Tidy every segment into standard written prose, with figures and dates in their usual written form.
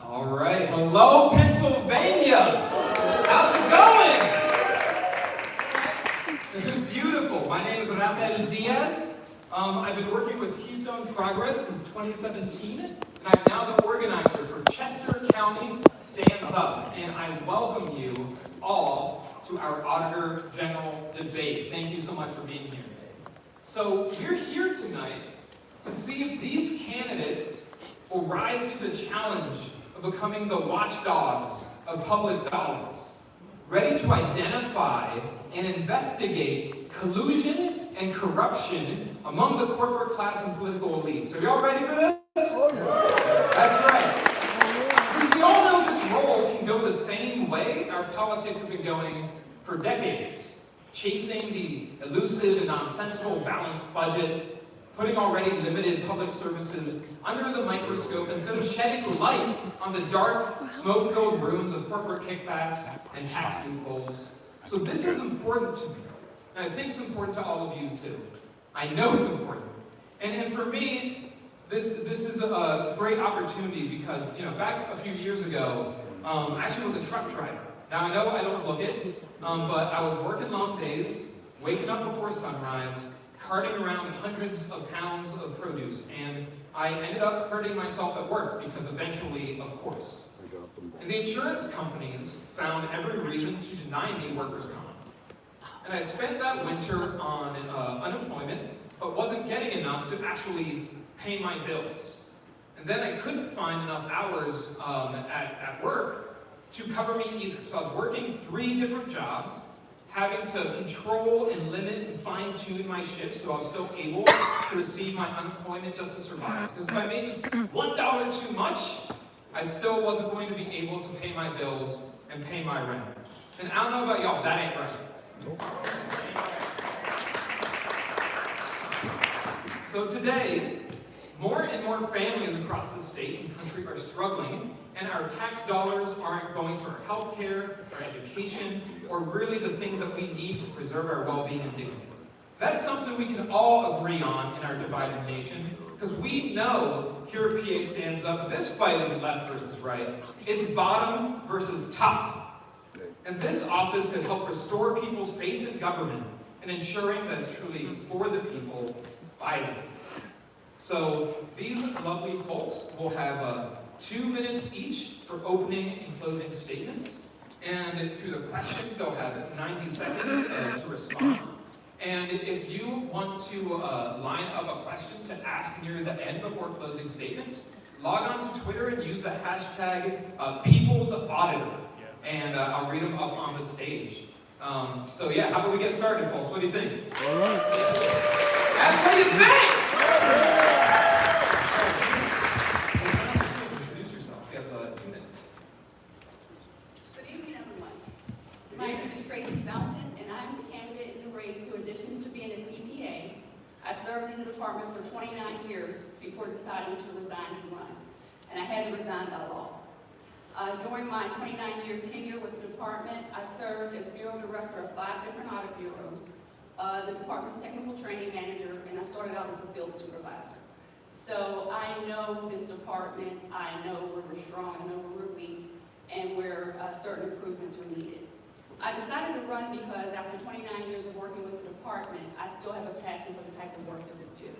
All right, hello Pennsylvania! How's it going? Beautiful. My name is Rafael Diaz. I've been working with Keystone Progress since 2017, and I'm now the organizer for Chester County Stands Up, and I welcome you all to our Auditor General debate. Thank you so much for being here. So we're here tonight to see if these candidates will rise to the challenge of becoming the watchdogs of public dollars, ready to identify and investigate collusion and corruption among the corporate class and political elites. Are y'all ready for this? That's right. We all know this role can go the same way our politics have been going for decades, chasing the elusive and nonsensical balanced budget, putting already limited public services under the microscope instead of shedding light on the dark, smoke-filled rooms of corporate kickbacks and tax loopholes. So this is important to me, and I think it's important to all of you too. I know it's important. And for me, this is a great opportunity because, back a few years ago, I actually was a truck driver. Now I know I don't look it, but I was working long days, waking up before sunrise, carting around hundreds of pounds of produce, and I ended up hurting myself at work because eventually, of course. And the insurance companies found every reason to deny me workers' comp. And I spent that winter on unemployment, but wasn't getting enough to actually pay my bills. And then I couldn't find enough hours at work to cover me either. So I was working 3 different jobs, having to control and limit and fine-tune my shifts so I was still able to receive my unemployment just to survive. Because if I made just $1 too much, I still wasn't going to be able to pay my bills and pay my rent. And I don't know about y'all, that ain't right. So today, more and more families across the state and country are struggling, and our tax dollars aren't going to our health care, our education, or really the things that we need to preserve our well-being and dignity. That's something we can all agree on in our divided nation, because we know here at PA Stands Up, this fight isn't left versus right, it's bottom versus top. And this office could help restore people's faith in government and ensuring that it's truly for the people, by the people. So these lovely folks will have 2 minutes each for opening and closing statements. And through the questions, they'll have 90 seconds to respond. And if you want to line up a question to ask near the end before closing statements, log on to Twitter and use the hashtag #PeoplesAuditor. And I'll read them up on the stage. So yeah, how about we get started, folks? What do you think? All right. That's what you think! Introduce yourself. You have 2 minutes. Good evening, everyone. My name is Tracy Fountain, and I'm the candidate in the race who, in addition to being a CPA, I served in the department for 29 years before deciding to resign to run. And I had to resign by law. During my 29-year tenure with the department, I served as bureau director of 5 different audit bureaus, the department's technical training manager, and I started out as a field supervisor. So I know this department, I know where we're strong, I know where we're weak, and where certain improvements were needed. I decided to run because after 29 years of working with the department, I still have a passion for the type of work that we do.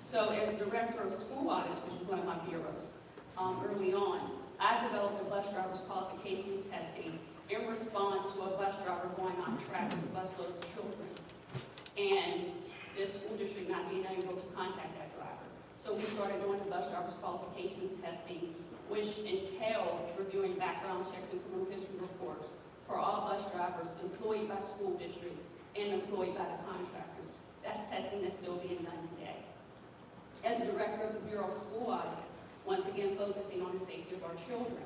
So as director of school audits, which was one of my bureaus, early on, I developed a bus driver's qualifications testing in response to a bus driver going on track with a busload of children, and the school district not being able to contact that driver. So we started doing the bus driver's qualifications testing, which entailed reviewing background checks and criminal history reports for all bus drivers employed by school districts and employed by the contractors. That's testing that's still being done today. As the director of the Bureau of School Audits, once again focusing on the safety of our children,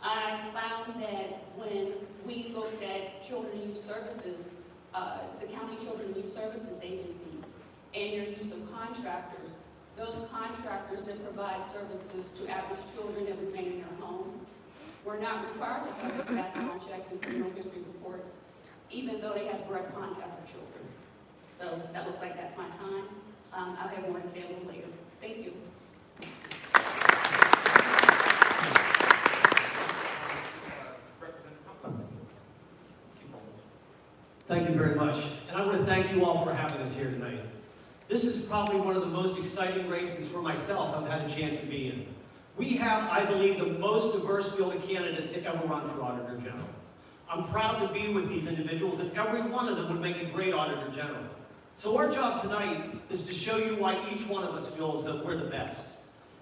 I found that when we looked at children and youth services, the county children and youth services agencies, and their use of contractors, those contractors that provide services to at-risk children that remain in their home were not required to conduct background checks and criminal history reports, even though they have direct contact with children. So that looks like that's my time. I'll have more to say a little later. Thank you. us here tonight. This is probably one of the most exciting races for myself I've had a chance to be in. We have, I believe, the most diverse field of candidates to ever run for Auditor General. I'm proud to be with these individuals, and every one of them would make a great Auditor General. So our job tonight is to show you why each one of us feels that we're the best.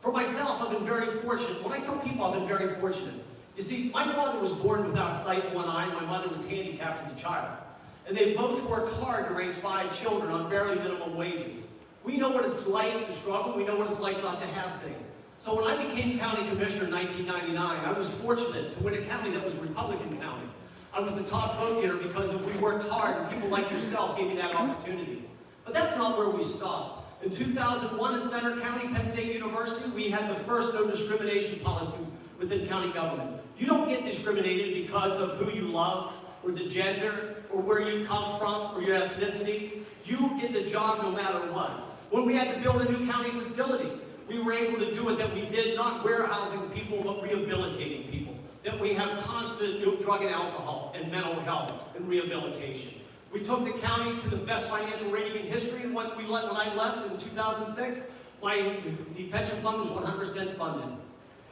For myself, I've been very fortunate. When I tell people I've been very fortunate, you see, my father was born without sight in one eye, and my mother was handicapped as a child. And they both worked hard to raise 5 children on barely minimum wages. We know what it's like to struggle. We know what it's like not to have things. So when I became county commissioner in 1999, I was fortunate to win a county that was a Republican county. I was the top vote getter because we worked hard, and people like yourself gave me that opportunity. But that's not where we stopped. In 2001 in Center County, Penn State University, we had the first no discrimination policy within county government. You don't get discriminated because of who you love, or the gender, or where you come from, or your ethnicity. You get the job no matter what. When we had to build a new county facility, we were able to do it that we did not warehousing people, but rehabilitating people. That we have constant drug and alcohol and mental health and rehabilitation. We took the county to the best financial rating in history, and when I left in 2006, the pension fund was 100% funded.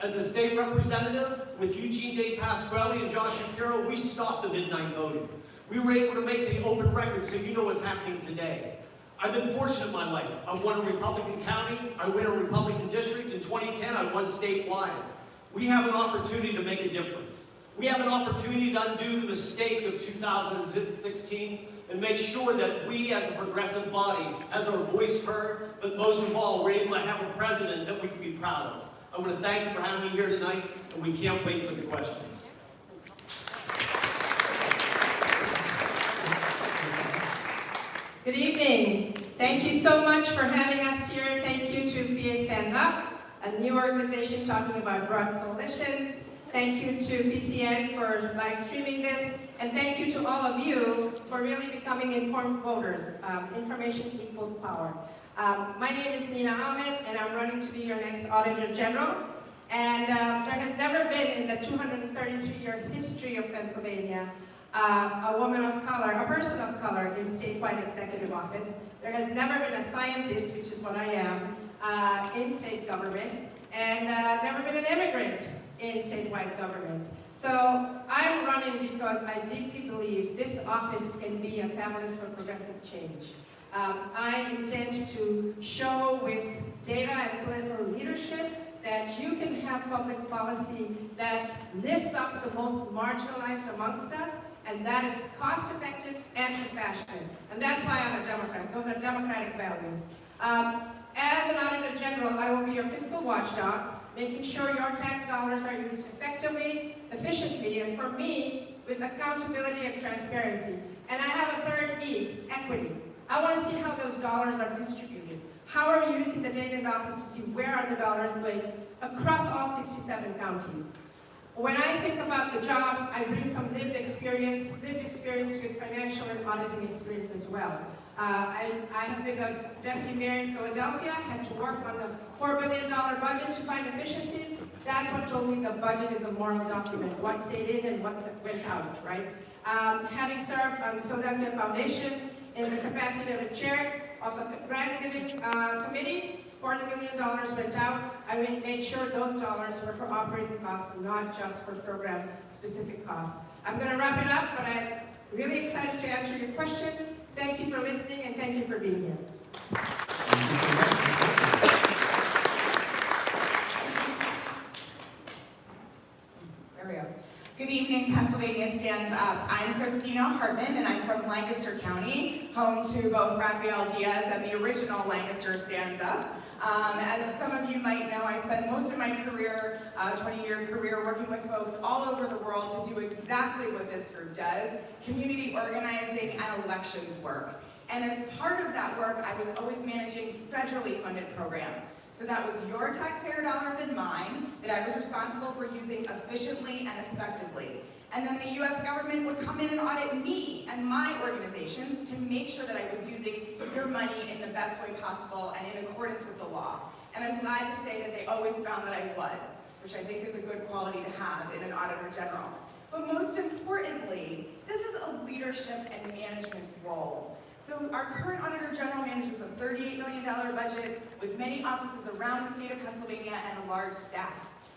As a state representative with Eugene Day Pasquale and Josh Shapiro, we stopped the midnight voting. We were able to make the open record so you know what's happening today. I've been fortunate in my life. I've won a Republican county, I win a Republican district. In 2010, I won statewide. We have an opportunity to make a difference. We have an opportunity to undo the mistake of 2016 and make sure that we as a progressive body has our voice heard, but most of all, we're able to have a president that we can be proud of. I want to thank you for having me here tonight, and we can't wait for the questions. Good evening. Thank you so much for having us here. Thank you to PA Stands Up, a new organization talking about broad coalitions. Thank you to PCN for live streaming this. And thank you to all of you for really becoming informed voters. Information equals power. My name is Nina Ahmed, and I'm running to be your next Auditor General. And there has never been in the 233-year history of Pennsylvania a woman of color, a person of color in statewide executive office. There has never been a scientist, which is what I am, in state government, and never been an immigrant in statewide government. So I'm running because I deeply believe this office can be a catalyst for progressive change. I intend to show with data and political leadership that you can have public policy that lifts up the most marginalized amongst us, and that is cost-effective and compassionate. And that's why I'm a Democrat. Those are democratic values. As an Auditor General, I will be your fiscal watchdog, making sure your tax dollars are used effectively, efficiently, and for me, with accountability and transparency. And I have a third E, equity. I want to see how those dollars are distributed. How are we using the data in the office to see where are the dollars going across all 67 counties? When I think about the job, I bring some lived experience with financial and auditing experience as well. I have been a deputy mayor in Philadelphia, had to work on the $4 billion budget to find efficiencies. That's what told me the budget is a moral document, what stayed in and what went out, right? Having served on the Philadelphia Foundation in the capacity of a chair of a grant giving committee, $40 million went out. I made sure those dollars were for operating costs, not just for program-specific costs. I'm going to wrap it up, but I'm really excited to answer your questions. Thank you for listening, and thank you for being here. There we go. Good evening, Pennsylvania Stands Up. I'm Christina Hartman, and I'm from Lancaster County, home to both Rafael Diaz and the original Lancaster Stands Up. As some of you might know, I spent most of my career, 20-year career, working with folks all over the world to do exactly what this group does, community organizing and elections work. And as part of that work, I was always managing federally funded programs. So that was your taxpayer dollars and mine that I was responsible for using efficiently and effectively. And then the US government would come in and audit me and my organizations to make sure that I was using your money in the best way possible and in accordance with the law. And I'm glad to say that they always found that I was, which I think is a good quality to have in an Auditor General. But most importantly, this is a leadership and management role. So our current Auditor General manages a $38 million budget with many offices around the state of Pennsylvania and a large staff.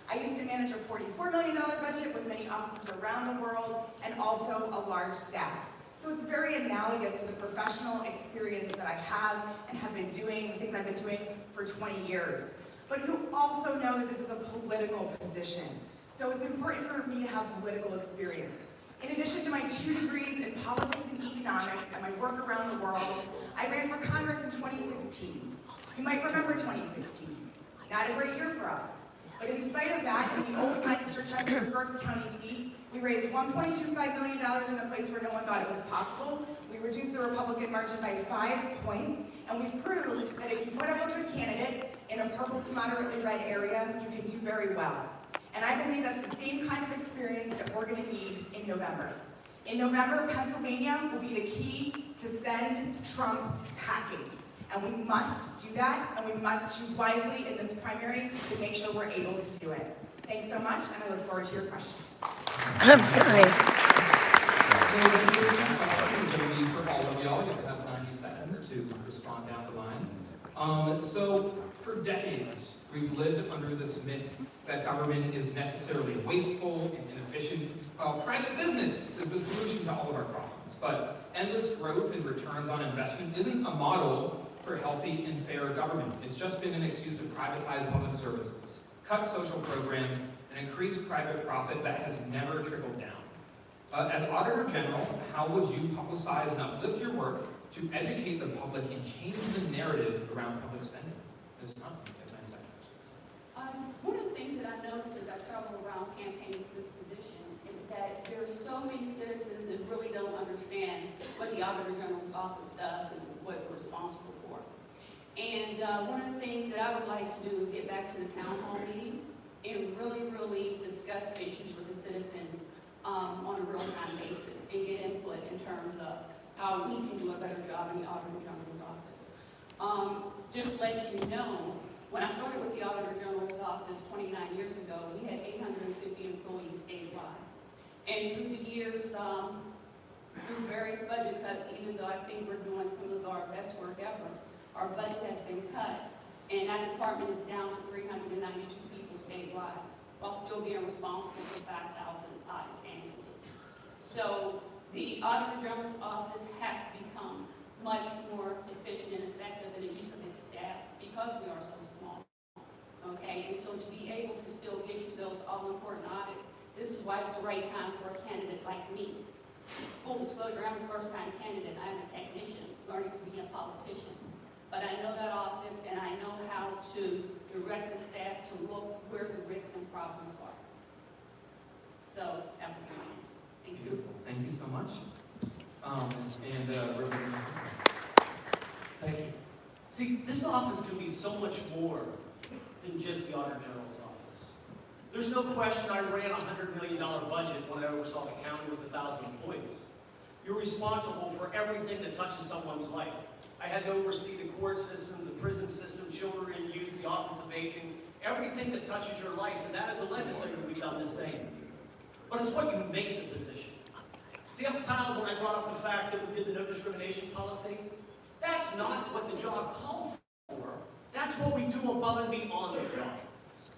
I used to manage a $44 million budget with many offices around the world and also a large staff. So it's very analogous to the professional experience that I have and have been doing, things I've been doing for 20 years. But you also know that this is a political position. So it's important for me to have political experience. In addition to my 2 degrees in politics and economics and my work around the world, I ran for Congress in 2016. You might remember 2016. Not a great year for us. But in spite of that, in the old Lancaster-Chester Berks County seat, we raised $1.25 million in a place where no one thought it was possible. We reduced the Republican margin by 5 points, and we proved that if you put up a good candidate in a purple to moderately red area, you can do very well. And I believe that's the same kind of experience that we're going to need in November. In November, Pennsylvania will be the key to send Trump packing. And we must do that, and we must choose wisely in this primary to make sure we're able to do it. Thanks so much, and I look forward to your questions. So the opportunity for all of y'all, you have 90 seconds to respond down the line. So for decades, we've lived under this myth that government is necessarily wasteful and inefficient. Private business is the solution to all of our problems, but endless growth and returns on investment isn't a model for healthy and fair government. It's just been an excuse to privatize public services, cut social programs, and increase private profit that has never trickled down. As Auditor General, how would you publicize and uplift your work to educate the public and change the narrative around public spending? Ms. Hunt, you have 9 seconds. One of the things that I noticed as I travel around campaigning for this position is that there are so many citizens that really don't understand what the Auditor General's office does and what we're responsible for. And one of the things that I would like to do is get back to the town hall meetings and really discuss issues with the citizens on a real-time basis and get input in terms of how we can do a better job in the Auditor General's office. Just to let you know, when I started with the Auditor General's office 29 years ago, we had 850 employees statewide. And through the years, through various budget cuts, even though I think we're doing some of our best work ever, our budget has been cut, and that department is down to 392 people statewide, while still being responsible for 5,000 audits annually. So the Auditor General's office has to become much more efficient and effective in the use of its staff because we are so small. Okay, and so to be able to still get you those all-important audits, this is why it's the right time for a candidate like me. Full disclosure, I'm a first-time candidate. I'm a technician learning to be a politician. But I know that office, and I know how to direct the staff to look where the risks and problems are. So that would be my answer. Thank you. Beautiful. Thank you so much. Reverend. Thank you. See, this office can be so much more than just the Auditor General's office. There's no question I ran a $100 million budget when I oversaw the county with 1,000 employees. You're responsible for everything that touches someone's life. I had to oversee the court system, the prison system, children and youth, the Office of Aging, everything that touches your life, and that as a legislator we've done the same. But it's what you make the position. See, I'm proud when I brought up the fact that we did the no discrimination policy. That's not what the job called for. That's what we do above and beyond the job.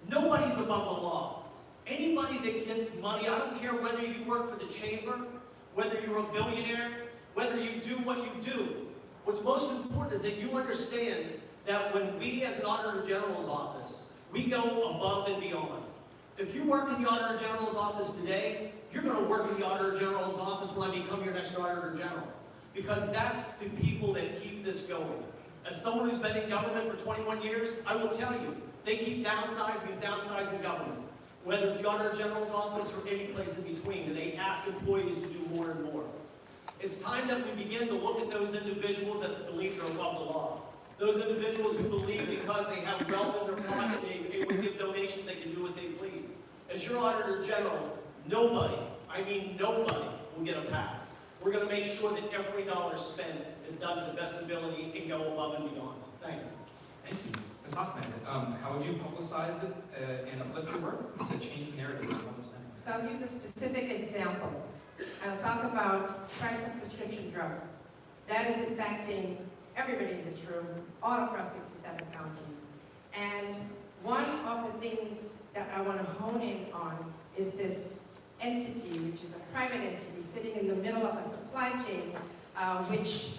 Nobody's above the law. Anybody that gets money, I don't care whether you work for the chamber, whether you're a billionaire, whether you do what you do. What's most important is that you understand that when we as an Auditor General's office, we go above and beyond. If you work in the Auditor General's office today, you're going to work in the Auditor General's office when I become your next Auditor General. Because that's the people that keep this going. As someone who's been in government for 21 years, I will tell you, they keep downsizing and downsizing government. Whether it's the Auditor General's office or any place in between, and they ask employees to do more and more. It's time that we begin to look at those individuals that believe they're above the law. Those individuals who believe because they have wealth in their pocket, they able to give donations, they can do what they please. As your Auditor General, nobody, I mean nobody, will get a pass. We're going to make sure that every dollar spent is done to the best ability and go above and beyond. Thank you. Thank you. Ms. Hoffman, how would you publicize it and uplift your work to change the narrative around public spending? So I'll use a specific example. I'll talk about price of prescription drugs. that is impacting everybody in this room, all across 67 counties. And one of the things that I want to hone in on is this entity, which is a private entity sitting in the middle of a supply chain, which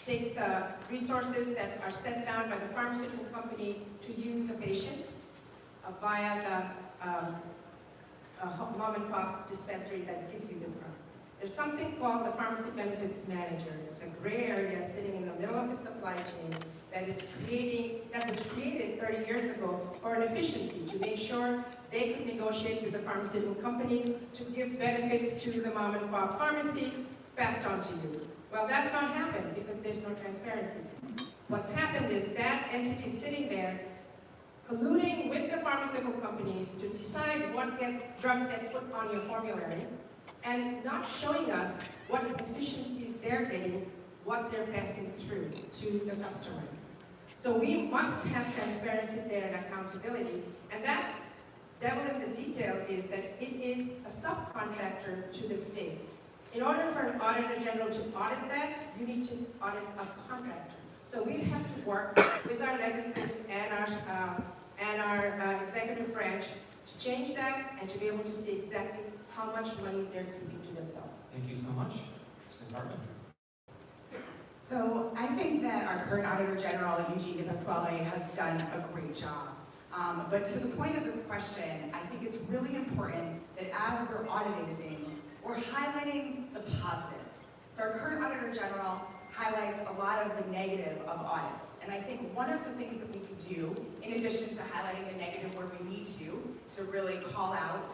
takes the resources that are set down by the pharmaceutical company to you, the patient, via the mom and pop dispensary that gives you the drug. There's something called the pharmacy benefits manager. It's a gray area sitting in the middle of the supply chain that was created 30 years ago for an efficiency, to make sure they could negotiate with the pharmaceutical companies to give benefits to the mom and pop pharmacy passed on to you. Well, that's not happened because there's no transparency. What's happened is that entity sitting there colluding with the pharmaceutical companies to decide what drugs get put on your formulary, and not showing us what efficiencies they're getting, what they're passing through to the customer. So we must have transparency there and accountability, and that devil in the detail is that it is a subcontractor to the state. In order for an auditor general to audit that, you need to audit a contractor. So we have to work with our legislators and our executive branch to change that and to be able to see exactly how much money they're keeping to themselves. Thank you so much. Ms. Hartman. So I think that our current Auditor General, Eugene Pasquale, has done a great job. But to the point of this question, I think it's really important that as we're auditing things, we're highlighting the positive. So our current Auditor General highlights a lot of the negative of audits. And I think one of the things that we could do, in addition to highlighting the negative where we need to really call out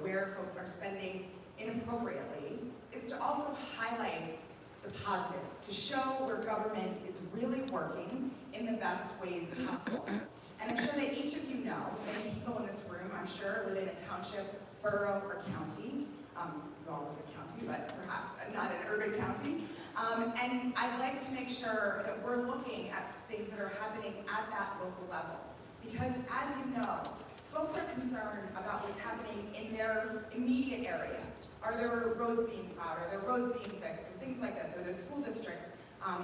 where folks are spending inappropriately, is to also highlight the positive, to show where government is really working in the best ways possible. And I'm sure that each of you know, many people in this room, I'm sure, live in a township, borough, or county. You all live in a county, but perhaps not an urban county. And I'd like to make sure that we're looking at things that are happening at that local level. Because as you know, folks are concerned about what's happening in their immediate area. Are there roads being plowed? Are there roads being fixed? And things like this. Are there school districts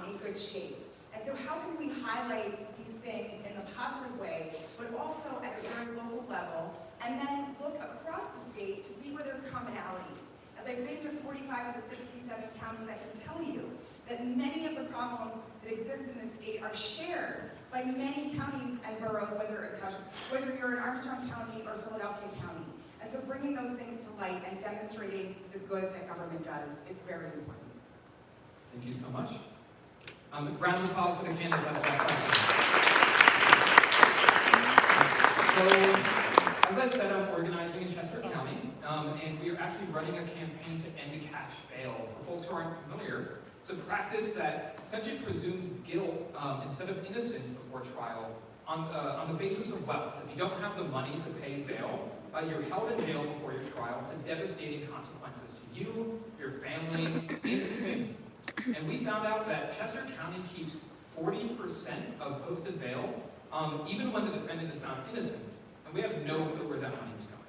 in good shape? And so how can we highlight these things in a positive way, but also at a very local level, and then look across the state to see where there's commonalities. As I've been to 45 of the 67 counties, I can tell you that many of the problems that exist in this state are shared by many counties and boroughs, whether you're in Armstrong County or Philadelphia County. And so bringing those things to light and demonstrating the good that government does is very important. Thank you so much. Round of applause for the candidates out there. So, as I said, I'm organizing in Chester County, and we are actually running a campaign to end cash bail. For folks who aren't familiar, it's a practice that essentially presumes guilt instead of innocence before trial on the basis of wealth. If you don't have the money to pay bail, you're held in jail before your trial to devastating consequences to you, your family, and the community. And we found out that Chester County keeps 40% of posted bail, even when the defendant is found innocent. And we have no clue where that money is going.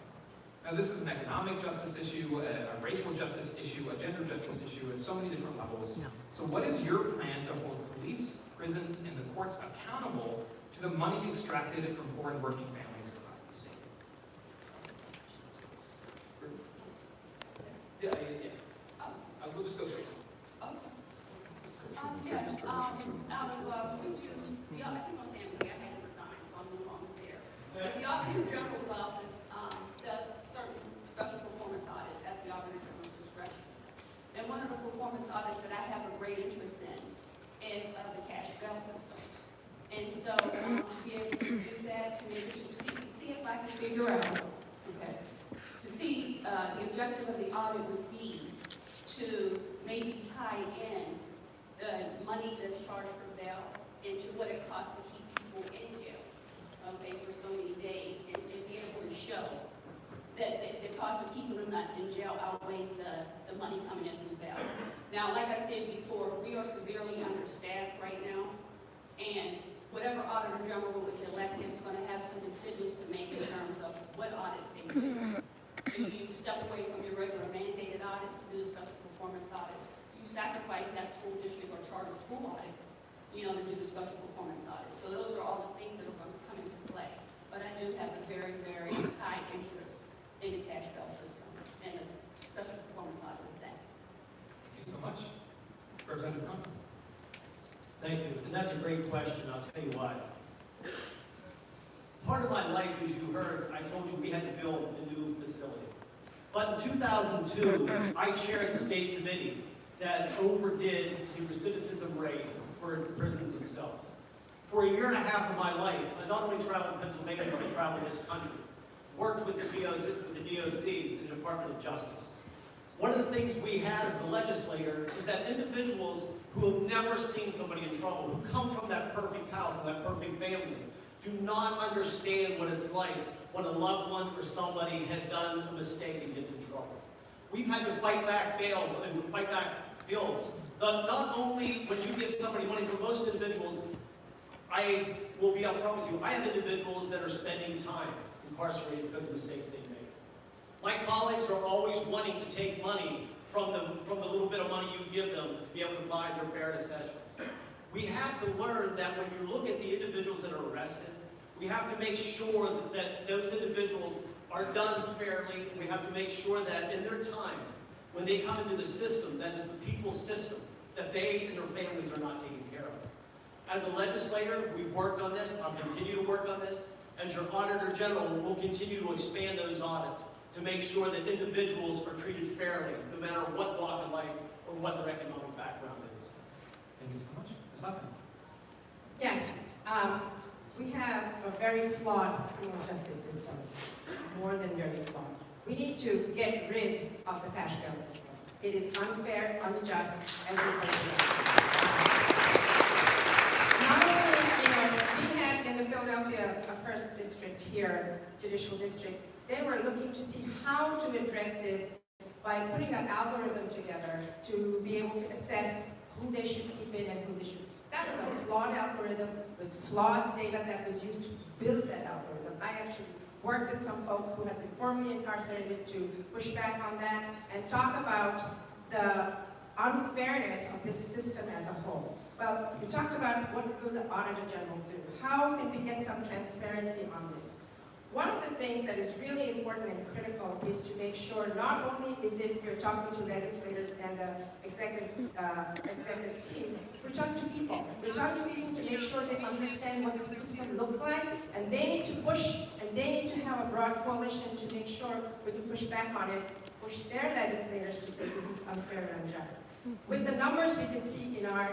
Now, this is an economic justice issue, a racial justice issue, a gender justice issue, at so many different levels. So what is your plan to hold police, prisons, and the courts accountable to the money extracted from poor and working families across the state? We'll just go straight. Yes, out of, I keep on saying I had to resign, so I'm no longer there. But the Auditor General's office does certain special performance audits at the Auditor General's discretion. And one of the performance audits that I have a great interest in is the cash bail system. And so to be able to do that, to see if I can figure out, to see the objective of the audit would be to maybe tie in the money that's charged for bail into what it costs to keep people in jail, for so many days, and to be able to show that the cost of keeping them in jail outweighs the money coming in from bail. Now, like I said before, we are severely understaffed right now, and whatever Auditor General is elected is going to have some decisions to make in terms of what audits they do. Do you step away from your regular mandated audits to do special performance audits? You sacrifice that school district or charter school audit, you know, to do the special performance audit. So those are all the things that are going to come into play. But I do have a very, very high interest in the cash bail system and a special performance audit of that. Thank you so much. Representative Compton. Thank you, and that's a great question, I'll tell you why. Part of my life, as you heard, I told you we had to build a new facility. But in 2002, I chaired the state committee that overdid the recidivism rate for prisons themselves. For a year and a half of my life, I not only traveled Pennsylvania, but I traveled this country. Worked with the DOC, the Department of Justice. One of the things we have as a legislator is that individuals who have never seen somebody in trouble, who come from that perfect house and that perfect family, do not understand what it's like when a loved one or somebody has done a mistake and gets in trouble. We've had to fight back bail and fight back bills. Not only when you give somebody money, for most individuals, I will be upfront with you, I have individuals that are spending time incarcerated because of mistakes they made. My colleagues are always wanting to take money from the little bit of money you give them to be able to buy their bare essentials. We have to learn that when you look at the individuals that are arrested, we have to make sure that those individuals are done fairly. We have to make sure that in their time, when they come into the system, that is the people's system, that they and their families are not taken care of. As a legislator, we've worked on this. I'll continue to work on this. As your Auditor General, we'll continue to expand those audits to make sure that individuals are treated fairly, no matter what walk of life or what their economic background is. Thank you so much. Ms. Huffman. Yes, we have a very flawed criminal justice system, more than very flawed. We need to get rid of the cash bail system. It is unfair, unjust, and not only, we had in the Philadelphia 1st District here, Judicial District, they were looking to see how to address this by putting an algorithm together to be able to assess who they should keep in and who they should. That was a flawed algorithm with flawed data that was used to build that algorithm. I actually worked with some folks who have been formerly incarcerated to push back on that and talk about the unfairness of this system as a whole. Well, we talked about what will the Auditor General do? How can we get some transparency on this? One of the things that is really important and critical is to make sure not only is it you're talking to legislators and the executive team, we're talking to people. We're talking to people to make sure they understand what the system looks like, and they need to push, and they need to have a broad coalition to make sure we can push back on it, push their legislators to say this is unfair and unjust. With the numbers we can see in our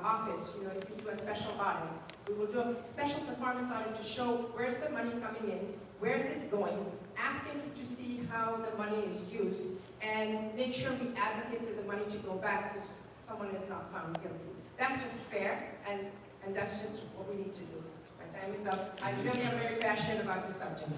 office, if we do a special audit, we will do a special performance audit to show where's the money coming in, where's it going, asking to see how the money is used, and make sure we advocate for the money to go back if someone is not found guilty. That's just fair, and that's just what we need to do. My time is up. I really am very passionate about the subject.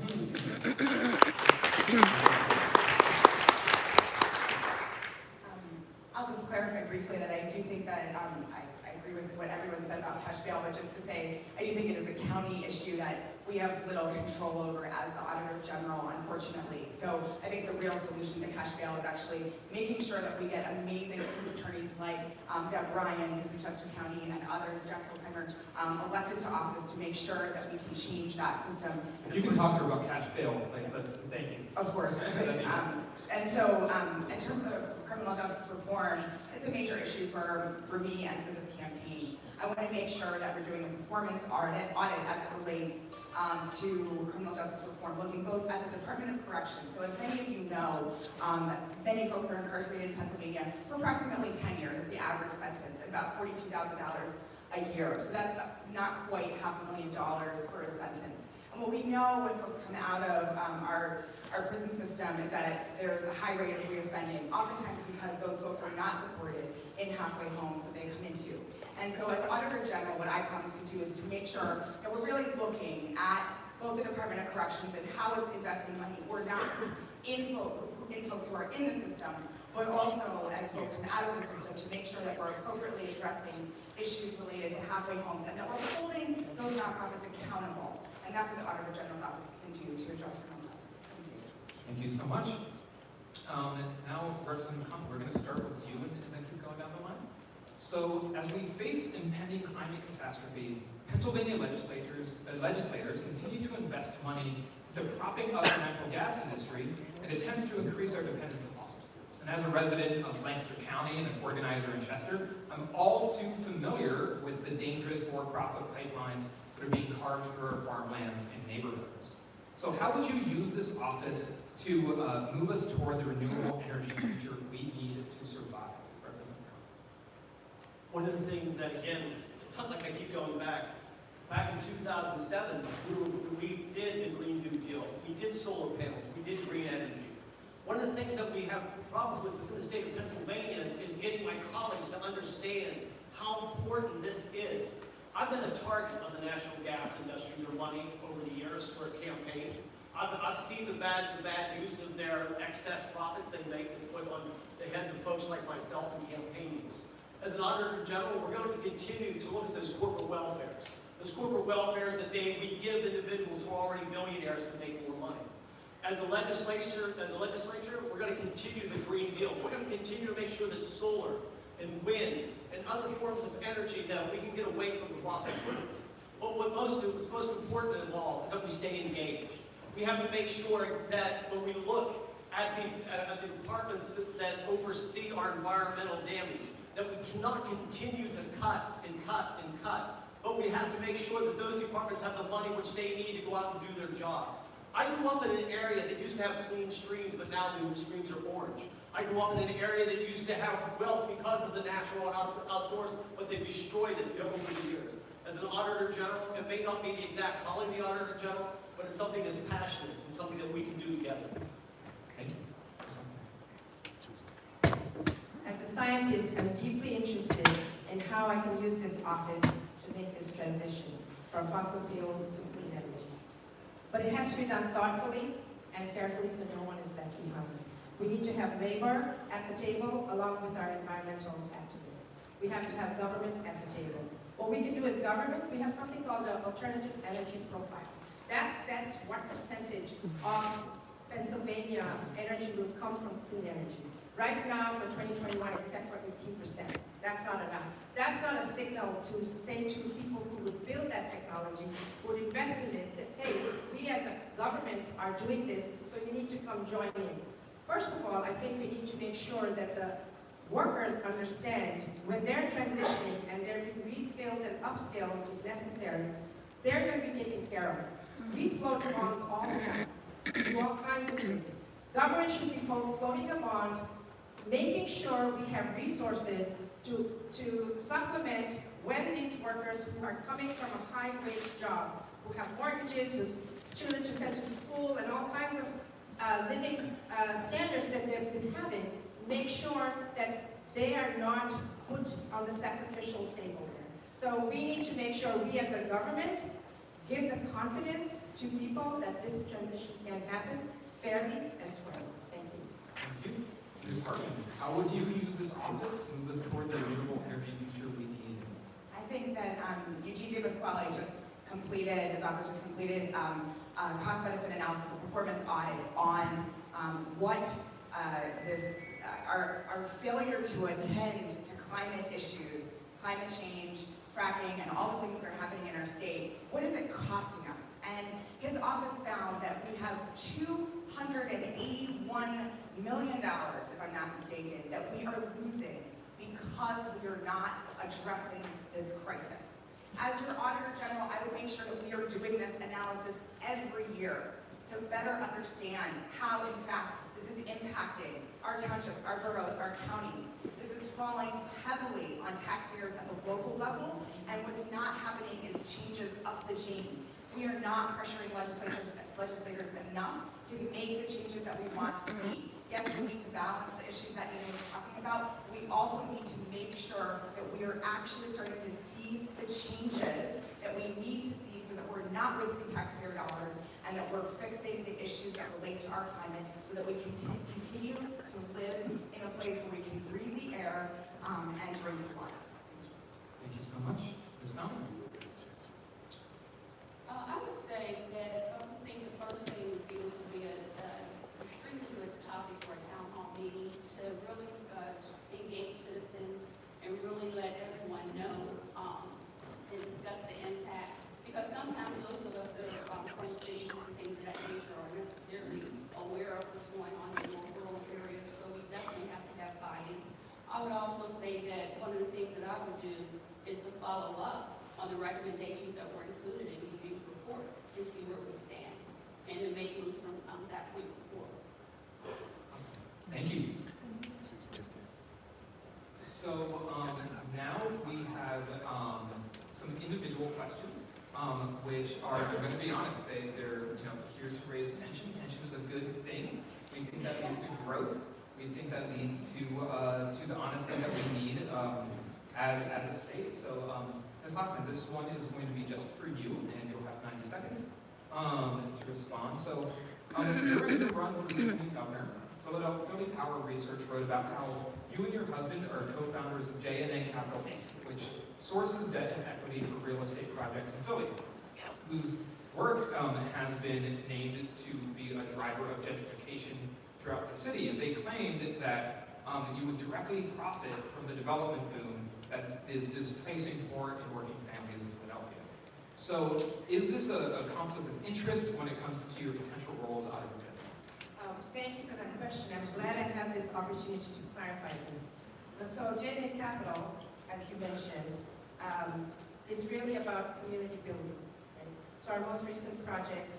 I'll just clarify briefly that I do think that I agree with what everyone said about cash bail, but just to say, I do think it is a county issue that we have little control over as the Auditor General, unfortunately. So I think the real solution to cash bail is actually making sure that we get amazing district attorneys like Deb Ryan, who's in Chester County, and others, Jack Soltimer, elected to office to make sure that we can change that system. If you can talk to her about cash bail, thank you. Of course. And so, in terms of criminal justice reform, it's a major issue for me and for this campaign. I want to make sure that we're doing a performance audit as it relates to criminal justice reform, looking both at the Department of Corrections. So as many of you know, many folks are incarcerated in Pennsylvania for approximately 10 years. It's the average sentence, and about $42,000 a year. So that's not quite $500,000 for a sentence. And what we know when folks come out of our prison system is that there's a high rate of reoffending, oftentimes because those folks are not supported in halfway homes that they come into. And so as Auditor General, what I promise to do is to make sure that we're really looking at both the Department of Corrections and how it's investing money or not in folks who are in the system, but also as folks come out of the system to make sure that we're appropriately addressing issues related to halfway homes and that we're holding those nonprofits accountable. And that's what the Auditor General's office can do to address criminal justice. Thank you. Thank you so much. And now, Representative Kump, we're going to start with you and then keep going down the line. So as we face impending climate catastrophe, Pennsylvania legislators continue to invest money into propping up the natural gas industry in attempts to increase our dependence on fossil fuels. And as a resident of Lancaster County and an organizer in Chester, I'm all too familiar with the dangerous for-profit pipelines that are being carved through our farmlands and neighborhoods. So how would you use this office to move us toward the renewable energy future we need to survive? Representative Cohen. One of the things that, again, it sounds like I keep going back. Back in 2007, we did the Green New Deal. We did solar panels. We did green energy. One of the things that we have problems with within the state of Pennsylvania is getting my colleagues to understand how important this is. I've been a target of the natural gas industry, their money over the years for campaigns. I've seen the bad use of their excess profits they make that's put on the heads of folks like myself in campaign use. As an Auditor General, we're going to continue to look at those corporate welfares. Those corporate welfares that we give individuals who are already millionaires to make more money. As a legislature, we're going to continue the Green Deal. We're going to continue to make sure that solar and wind and other forms of energy that we can get away from the fossil fuels. But what's most important of all is that we stay engaged. We have to make sure that when we look at the departments that oversee our environmental damage, that we cannot continue to cut and cut and cut, but we have to make sure that those departments have the money which they need to go out and do their jobs. I grew up in an area that used to have clean streams, but now the streams are orange. I grew up in an area that used to have wealth because of the natural outdoors, but they've destroyed it over the years. As an Auditor General, it may not be the exact calling of the Auditor General, but it's something that's passionate and something that we can do together. Thank you. As a scientist, I'm deeply interested in how I can use this office to make this transition from fossil fuel to clean energy. But it has to be done thoughtfully and carefully so no one is left behind. We need to have labor at the table along with our environmental activists. We have to have government at the table. What we can do as government, we have something called the alternative energy profile. That sets what percentage of Pennsylvania energy will come from clean energy. Right now, for 2021, it's set for 18%. That's not enough. That's not a signal to say to people who would build that technology, who would invest in it, say, hey, we as a government are doing this, so you need to come join in. First of all, I think we need to make sure that the workers understand when they're transitioning and they're being reskilled and upskilled if necessary, they're going to be taken care of. We float bonds all the time, do all kinds of things. Government should be floating a bond, making sure we have resources to supplement when these workers who are coming from a high-wage job, who have mortgages, whose children to send to school, and all kinds of living standards that they've been having, make sure that they are not put on the sacrificial table there. So we need to make sure we as a government give the confidence to people that this transition can happen fairly and squarely. Thank you. Thank you. Ms. Hartman, how would you use this office to move us toward the renewable energy future we need? I think that Eugene DePasquale just completed, his office just completed a cost-benefit analysis, a performance audit on what our failure to attend to climate issues, climate change, fracking, and all the things that are happening in our state, what is it costing us? And his office found that we have $281 million, if I'm not mistaken, that we are losing because we are not addressing this crisis. As your Auditor General, I would make sure that we are doing this analysis every year to better understand how, in fact, this is impacting our townships, our boroughs, our counties. This is falling heavily on taxpayers at the local level, and what's not happening is changes up the chain. We are not pressuring legislators enough to make the changes that we want to see. Yes, we need to balance the issues that Ian was talking about. We also need to make sure that we are actually starting to see the changes that we need to see so that we're not wasting taxpayer dollars and that we're fixing the issues that relate to our climate so that we can continue to live in a place where we can breathe the air and drink the water. Thank you so much. Ms. Naumann? I would say that I think the first thing would be this would be an extremely good topic for a town hall meeting to really engage citizens I will do is to follow up on the recommendations that were included in Eugene's report and see where we stand, and to make moves from that point forward. Awesome. Thank you. So now we have some individual questions, which are, I'm going to be honest, they're here to raise tension. Tension is a good thing. We think that leads to growth. We think that leads to the honesty that we need as a state. So Ms. Hoffman, this one is going to be just for you, and you'll have 90 seconds to respond. So during the run for lieutenant governor, Philly Power Research wrote about how you and your husband are co-founders of J&A Capital Inc., which sources debt and equity for real estate projects in Philly, whose work has been named to be a driver of gentrification throughout the city. And they claimed that you would directly profit from the development boom that is displacing poor and working families in Philadelphia. So is this a conflict of interest when it comes to your potential roles out of the Thank you for that question. I'm glad I have this opportunity to clarify this. So J&A Capital, as you mentioned, is really about community building. Right? So our most recent project,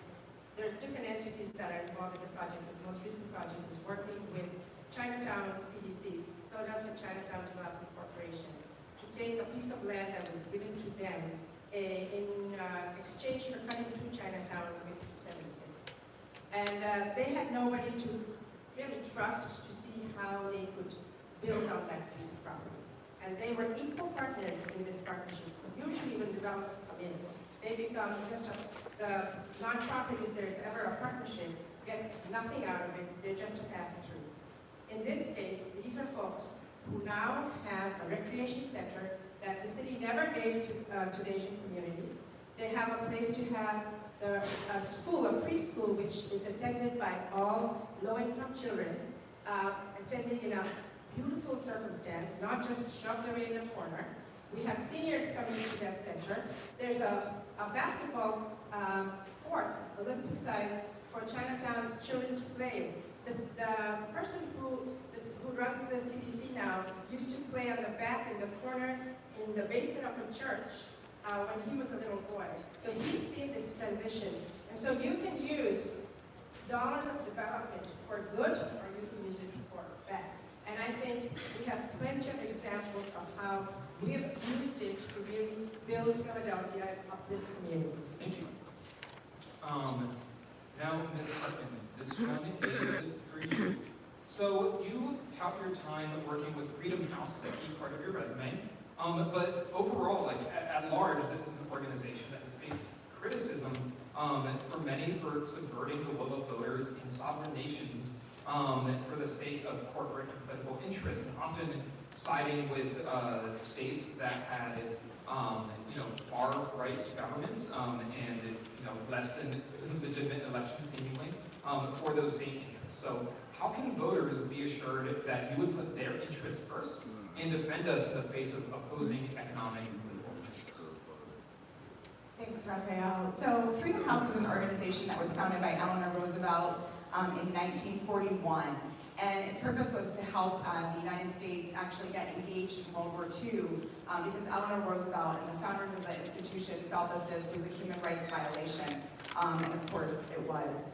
there are different entities that are involved in the project, but the most recent project is working with Chinatown CDC, Philadelphia Chinatown Development Corporation, to take a piece of land that was given to them in exchange for cutting through Chinatown with 76. And they had nobody to really trust to see how they could build on that piece of property. And they were equal partners in this partnership. Usually when developers come in, they become just the nonprofit, if there's ever a partnership, gets nothing out of it, they're just a pass-through. In this case, these are folks who now have a recreation center that the city never gave to the Asian community. They have a place to have a school, a preschool, which is attended by all low-income children, attended in a beautiful circumstance, not just shoved away in a corner. We have seniors coming to that center. There's a basketball court, Olympic size, for Chinatown's children to play. The person who runs the CDC now used to play on the back in the corner in the basement of a church when he was a little boy. So he's seen this transition. And so you can use dollars of development for good, or you can use it for bad. And I think we have plenty of examples of how we have used it to really build Philadelphia and uplift communities. Thank you. Now, Ms. Hartman, this one is for you. So you tout your time working with Freedom House as a key part of your resume. But overall, like at large, this is an organization that has faced criticism for many for subverting the will of voters in sovereign nations for the sake of corporate and political interests, and often siding with states that had far-right governments and less than legitimate elections, seemingly, for those same interests. So how can voters be assured that you would put their interests first and defend us in the face of opposing economic and political interests? Thanks, Raphael. So Freedom House is an organization that was founded by Eleanor Roosevelt in 1941. And its purpose was to help the United States actually get engaged in World War II because Eleanor Roosevelt and the founders of the institution felt that this was a human rights violation. And of course it was.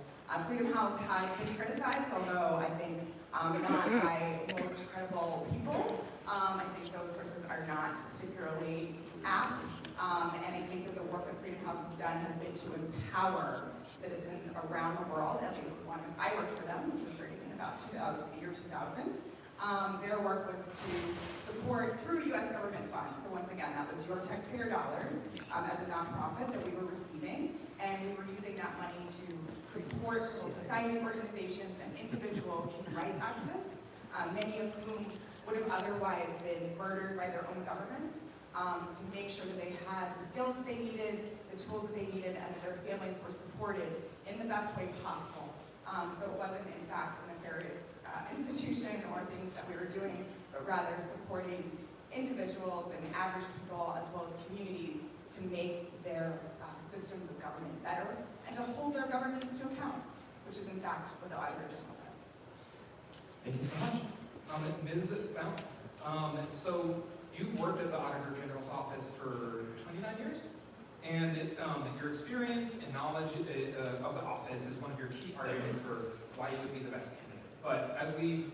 Freedom House has been criticized, although I think not by most credible people. I think those sources are not particularly apt. And I think that the work that Freedom House has done has been to empower citizens around the world, at least as long as I worked for them, which was starting in about the year 2000. Their work was to support through U.S. government funds. So once again, that was your taxpayer dollars as a nonprofit that we were receiving. And we were using that money to support civil society organizations and individual human rights activists, many of whom would have otherwise been murdered by their own governments, to make sure that they had the skills that they needed, the tools that they needed, and that their families were supported in the best way possible. So it wasn't, in fact, a nefarious institution or things that we were doing, but rather supporting individuals and average people as well as communities to make their systems of government better and to hold their governments to account, which is in fact what the Auditor General does. Thank you so much. Ms. Fountain, so you've worked at the Auditor General's office for 29 years, and your experience and knowledge of the office is one of your key arguments for why you would be the best candidate. But as we've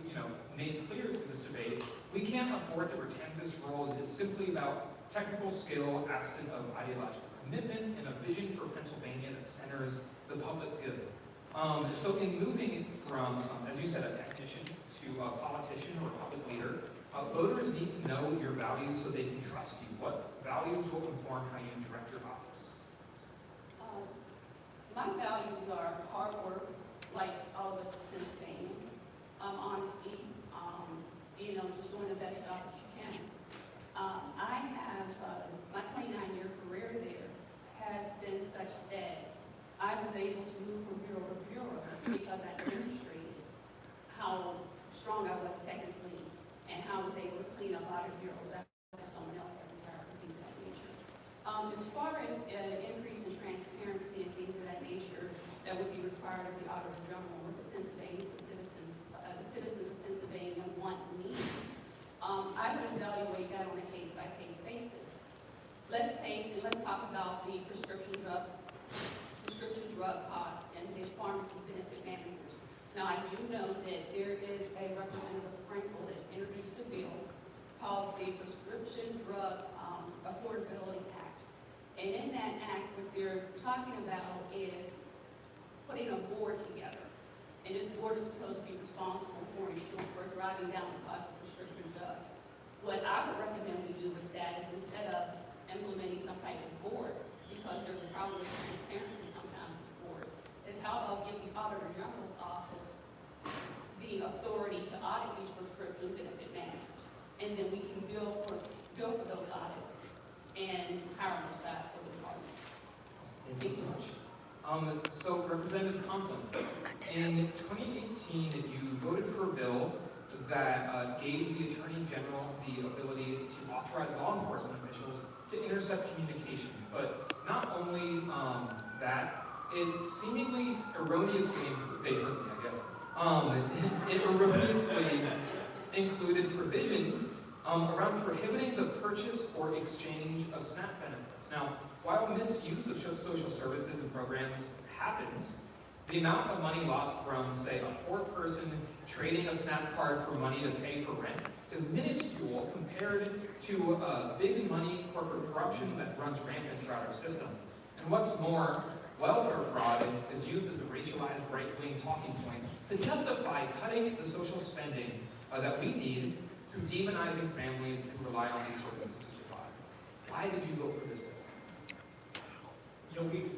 made clear in this debate, we can't afford to pretend this role is simply about technical skill absent of ideological commitment and a vision for Pennsylvania that centers the public good. So in moving from, as you said, a technician to a politician or a public leader, voters need to know your values so they can trust you. What values will inform how you direct your office? My values are hard work, like all of us Pennsylvanians, honesty, just doing the best job that you can. I have, my 29-year career there has been such that I was able to move from bureau to bureau because I demonstrated how strong I was technically and how I was able to clean up a lot of bureaus after someone else had retired and things of that nature. As far as increase in transparency and things of that nature that would be required of the Auditor General, what the Pennsylvanians, the citizens of Pennsylvania want and need, I would evaluate that on a case-by-case basis. Let's talk about the prescription drug costs and the pharmacy benefit managers. Now, I do know that there is a Representative Frankel that introduced a bill called the Prescription Drug Affordability Act. And in that act, what they're talking about is putting a board together. And this board is supposed to be responsible for driving down the cost of prescription drugs. What I would recommend we do with that is instead of implementing some type of board, because there's a problem with transparency sometimes with boards, is how about give the Auditor General's office the authority to audit these prescription benefit managers, and then we can bill for those audits and hire more staff for the department. Thank you so much. So Representative Conklin, in 2018, you voted for a bill that gave the Attorney General the ability to authorize law enforcement officials to intercept communications. But not only that, it seemingly erroneously, they hurt me, I guess. It erroneously included provisions around prohibiting the purchase or exchange of SNAP benefits. Now, while misuse of social services and programs happens, the amount of money lost from, say, a poor person trading a SNAP card for money to pay for rent is minuscule compared to big money corporate corruption that runs rampant throughout our system. And what's more, welfare fraud is used as a racialized right-wing talking point to justify cutting the social spending that we need through demonizing families who rely on these services to survive. Why did you vote for this bill?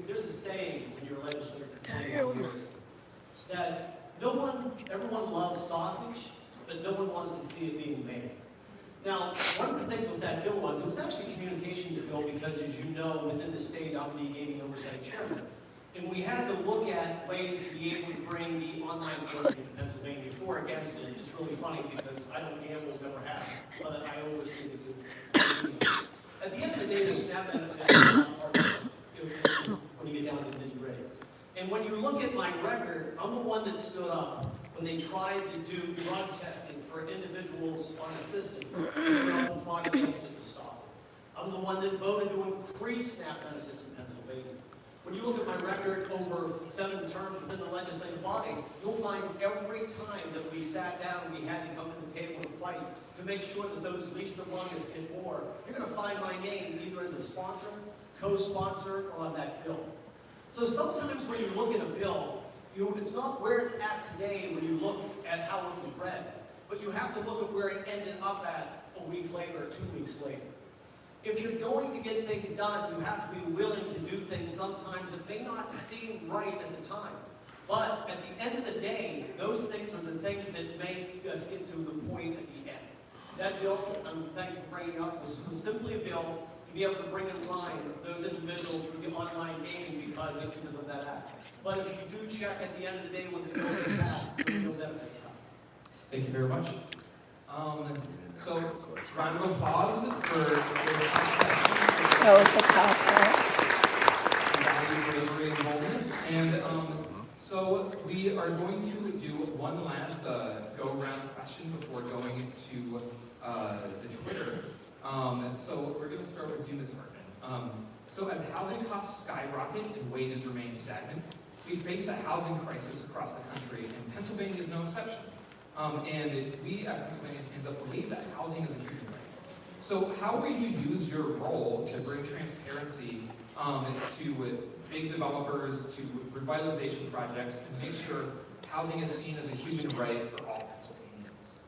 There's a saying when you're a legislator for 21 years that everyone loves sausage, but no one wants to see it being made. Now, one of the things with that bill was, it was actually a communications bill because, as you know, within the state, I'm the gaming oversight chairman. And we had to look at ways to be able to bring the online gaming into Pennsylvania for or against it. It's really funny because I don't gamble, never have, but I oversee the At the end of the day, the SNAP benefit is not part of it when you get down to the nitty-gritty. And when you look at my record, I'm the one that stood up when they tried to do drug testing for individuals on assistance. I fought against it to stop it. I'm the one that voted to increase SNAP benefits in Pennsylvania. When you look at my record over 7 terms within the legislative body, you'll find every time that we sat down, we had to come to the table and fight to make sure that those least among us get more. You're going to find my name either as a sponsor, co-sponsor, or on that bill. So sometimes when you look at a bill, it's not where it's at today when you look at how it was read, but you have to look at where it ended up at a week later or 2 weeks later. If you're going to get things done, you have to be willing to do things sometimes that may not seem right at the time. But at the end of the day, those things are the things that make us get to the point at the end. That bill, thank you for bringing up, was simply a bill to be able to bring in line those individuals from the online gaming because of that act. But if you do check at the end of the day when the bill is passed, the real benefits come. Thank you very much. So, round of applause for this question. That was a tough Value, bravery, and boldness. And so we are going to do one last go-around question before going to the Twitter. So we're going to start with you, Ms. Hartman. So as housing costs skyrocket and wages remain stagnant, we face a housing crisis across the country, and Pennsylvania is no exception. And we at Pennsylvania Stands Up believe that housing is a human right. So how will you use your role to bring transparency to big developers, to revitalization projects, and make sure housing is seen as a human right for all Pennsylvanians?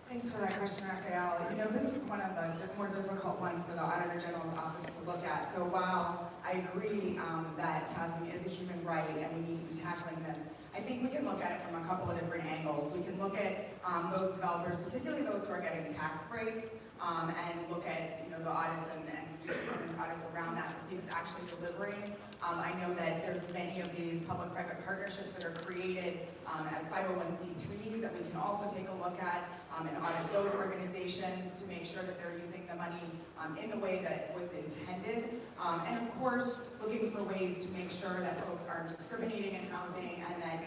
Thanks for that question, Raphael. You know, this is one of the more difficult ones for the Auditor General's office to look at. So while I agree that housing is a human right and we need to be tackling this, I think we can look at it from a couple of different angles. We can look at those developers, particularly those who are getting tax breaks, and look at the audits and do performance audits around that to see if it's actually delivering. I know that there's many of these public-private partnerships that are created as 501c3s that we can also take a look at and audit those organizations to make sure that they're using the money in the way that was intended. And of course, looking for ways to make sure that folks aren't discriminating in housing and that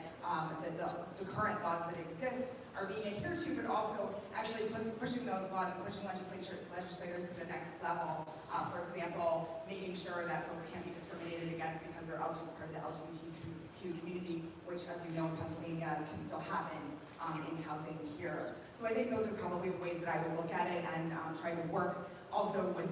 the current laws that exist are being adhered to, but also actually pushing those laws and pushing legislators to the next level. For example, making sure that folks can't be discriminated against because they're part of the LGBTQ community, which, as you know, in Pennsylvania can still happen in housing here. So I think those are probably the ways that I would look at it and try to work also with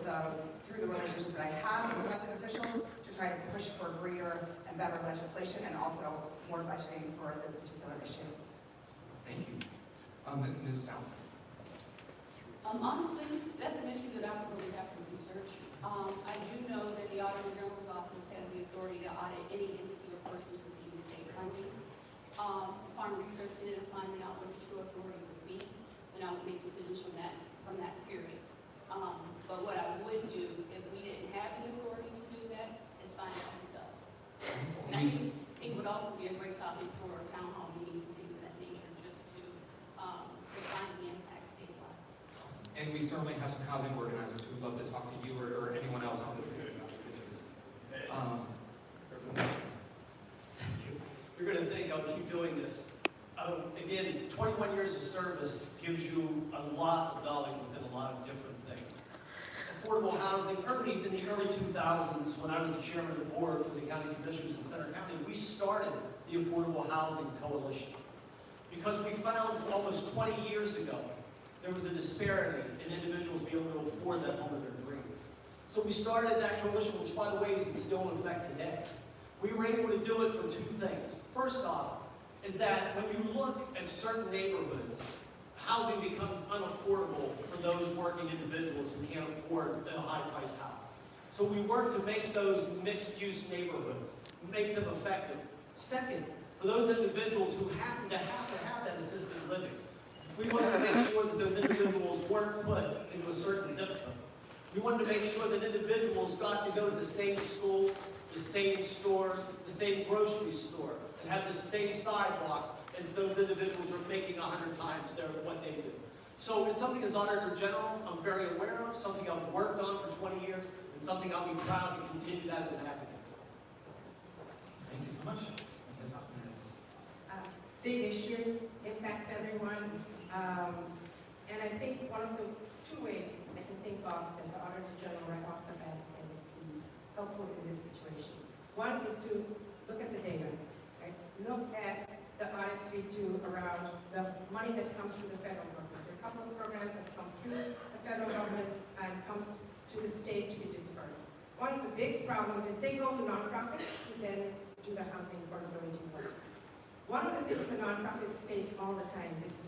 through the relationships that I have with elected officials to try to push for greater and better legislation and also more budgeting for this particular issue. Thank you. Ms. Fountain. Honestly, that's an issue that I would really have to research. I do know that the Auditor General's office has the authority to audit any entity or persons receiving state funding. Upon researching it and finding out what the true authority would be, then I would make decisions from that period. But what I would do if we didn't have the authority to do that is find out who does. And I think it would also be a great topic for town hall meetings and things of that nature, just to define the impact statewide. And we certainly have some housing organizers who would love to talk to you or anyone else on this issue. You're going to think I'll keep doing this. Again, 21 years of service gives you a lot of knowledge within a lot of different things. Affordable housing, in the early 2000s, when I was the chairman of the board for the county commissioners in Center County, we started the Affordable Housing Coalition because we found almost 20 years ago there was a disparity in individuals being able to afford that home of their dreams. So we started that coalition, which, by the way, is still in effect today. We were able to do it for two things. First off, is that when you look at certain neighborhoods, housing becomes unaffordable for those working individuals who can't afford a high-priced house. So we work to make those mixed-use neighborhoods, make them effective. Second, for those individuals who happen to have that assisted living, we wanted to make sure that those individuals weren't put into a certain zip code. We wanted to make sure that individuals got to go to the same schools, the same stores, the same grocery store, and have the same sidewalks as those individuals are making 100 times what they do. So it's something as Auditor General I'm very aware of, something I've worked on for 20 years, and something I'll be proud to continue that as an advocate. Thank you so much. Ms. Hoffman. Big issue, impacts everyone. And I think one of the two ways I can think of that the Auditor General right off the bat can be helpful in this situation. One is to look at the data, right? Look at the audits we do around the money that comes from the federal government. There are a couple of programs that come through the federal government and comes to the state to be dispersed. One of the big problems is they go to nonprofits who then do the housing affordability work. One of the things the nonprofits face all the time is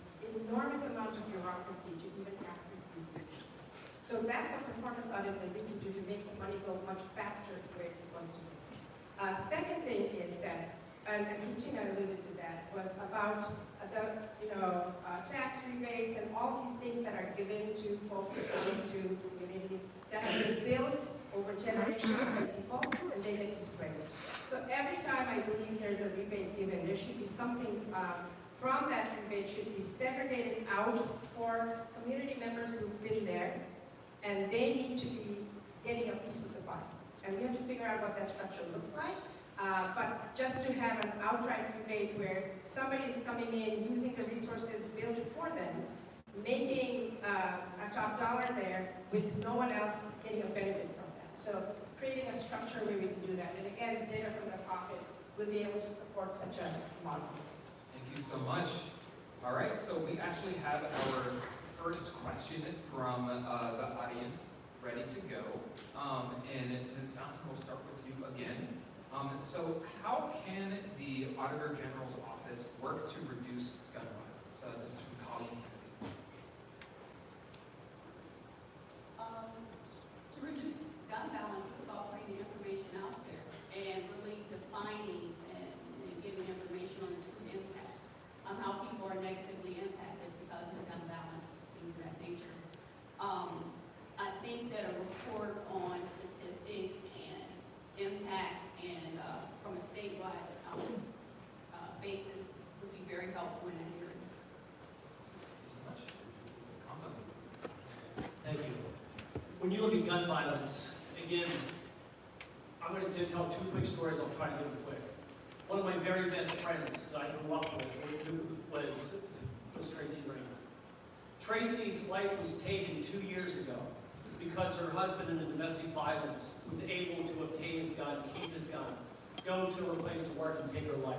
enormous amount of bureaucracy to even access these resources. So that's a performance audit that we can do to make the money go much faster to where it's supposed to go. Second thing is that, and Christina alluded to that, was about the tax rebates and all these things that are given to folks who come into communities that have been built over generations by people and they get displaced. So every time I believe there's a rebate given, there should be something from that rebate should be segregated out for community members who've been there, and they need to be getting a piece of the pie. And we have to figure out what that structure looks like. But just to have an outright rebate where somebody is coming in using the resources built for them, making a top dollar there with no one else getting a benefit from that. So creating a structure where we can do that. And again, data from the office will be able to support such a model. Thank you so much. All right, so we actually have our first question from the audience ready to go. And Ms. Fountain, we'll start with you again. So how can the Auditor General's office work to reduce gun violence? This is from Colleen Kennedy. To reduce gun violence is about putting the information out there and really defining and giving information on the true impact, how people are negatively impacted because of gun violence, things of that nature. I think that a report on statistics and impacts and from a statewide basis would be very helpful in that area. Thank you so much. Combo. Thank you. When you look at gun violence, again, I'm going to tell two quick stories. I'll try to do them quick. One of my very best friends that I grew up with was Tracy Rayner. Tracy's life was taken 2 years ago because her husband in a domestic violence was able to obtain his gun, keep his gun, go to her place of work and take her life.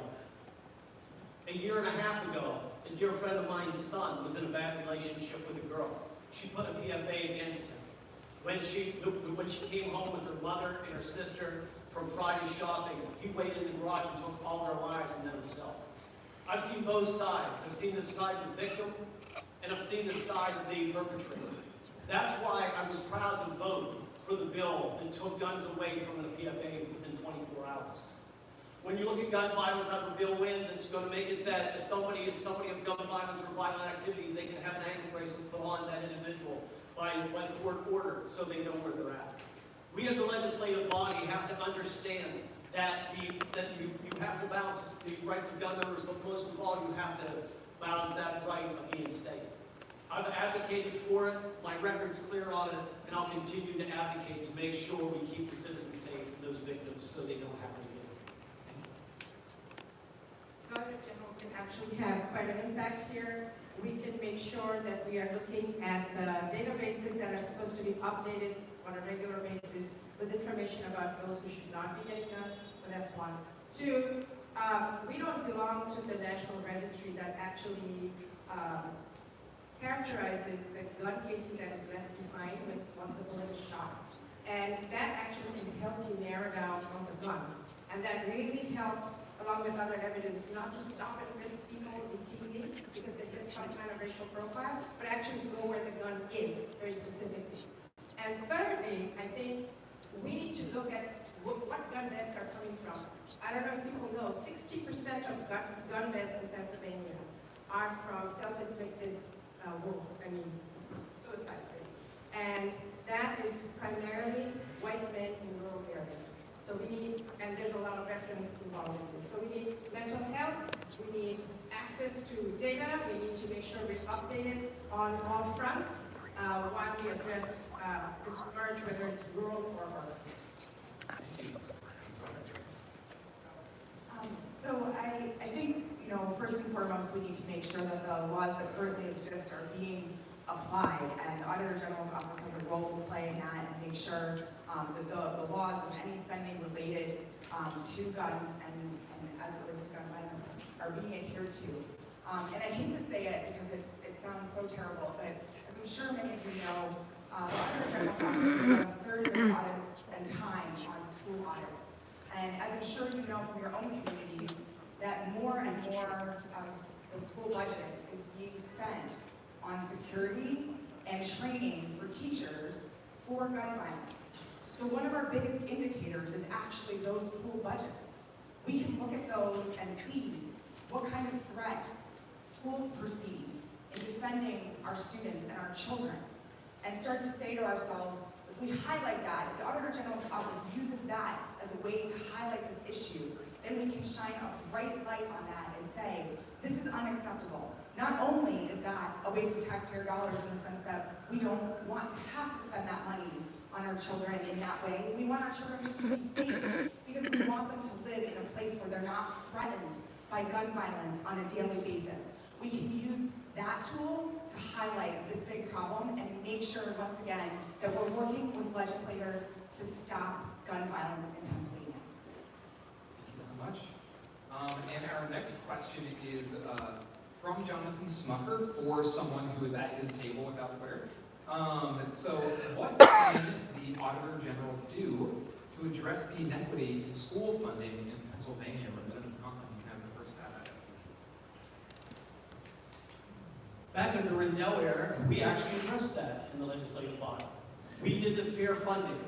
A year and a half ago, a dear friend of mine's son was in a bad relationship with a girl. She put a PFA against him. When she came home with her mother and her sister from Friday shopping, he waited in the garage and took all their lives and then himself. I've seen both sides. I've seen the side of the victim, and I've seen the side of the perpetrator. That's why I was proud to vote for the bill that took guns away from the PFA within 24 hours. When you look at gun violence, I have a bill in that's going to make it that if somebody of gun violence or violent activity, they can have an ankle bracelet put on that individual by the court order so they know where they're at. We as a legislative body have to understand that you have to balance the rights of gun owners, but most of all, you have to balance that right of being safe. I've advocated for it, my record's clear on it, and I'll continue to advocate to make sure we keep the citizens safe and those victims so they don't have to do it. So Auditor General can actually have quite an impact here. We can make sure that we are looking at the databases that are supposed to be updated on a regular basis with information about those who should not be getting guns, but that's one. Two, we don't belong to the National Registry that actually characterizes the gun casing that is left behind once a bullet is shot. And that actually can help you narrow down on the gun. And that really helps, along with other evidence, not to stop and frisk people routinely because they fit some kind of racial profile, but actually go where the gun is very specifically. And thirdly, I think we need to look at what gun deaths are coming from. I don't know if people know, 60% of gun deaths in Pennsylvania are from self-inflicted suicide rate. And that is primarily white men in rural areas. So we need, and there's a lot of veterans involved in this. So we need mental health, we need access to data, we need to make sure we're updated on all fronts while we address this merge, whether it's rural or urban. So I think, first and foremost, we need to make sure that the laws that currently exist are being applied, and the Auditor General's office has a role to play in that and make sure that the laws and any spending related to guns and as it relates to gun violence are being adhered to. And I hate to say it because it sounds so terrible, but as I'm sure many of you know, the Auditor General's office spends a third of its audits and time on school audits. And as I'm sure you know from your own communities, that more and more of the school budget is being spent on security and training for teachers for gun violence. So one of our biggest indicators is actually those school budgets. We can look at those and see what kind of threat schools perceive in defending our students and our children, and start to say to ourselves, if we highlight that, if the Auditor General's office uses that as a way to highlight this issue, then we can shine a bright light on that and say, this is unacceptable. Not only is that a waste of taxpayer dollars in the sense that we don't want to have to spend that money on our children in that way, we want our children just to be safe because we want them to live in a place where they're not threatened by gun violence on a daily basis. We can use that tool to highlight this big problem and make sure, once again, that we're working with legislators to stop gun violence in Pennsylvania. Thank you so much. And our next question is from Jonathan Smucker for someone who is at his table without Twitter. So what can the Auditor General do to address the inequity in school funding in Pennsylvania? Representative Conklin, you can have the first stab at it. Back under the Rendell era, we actually addressed that in the legislative body. We did the fair funding.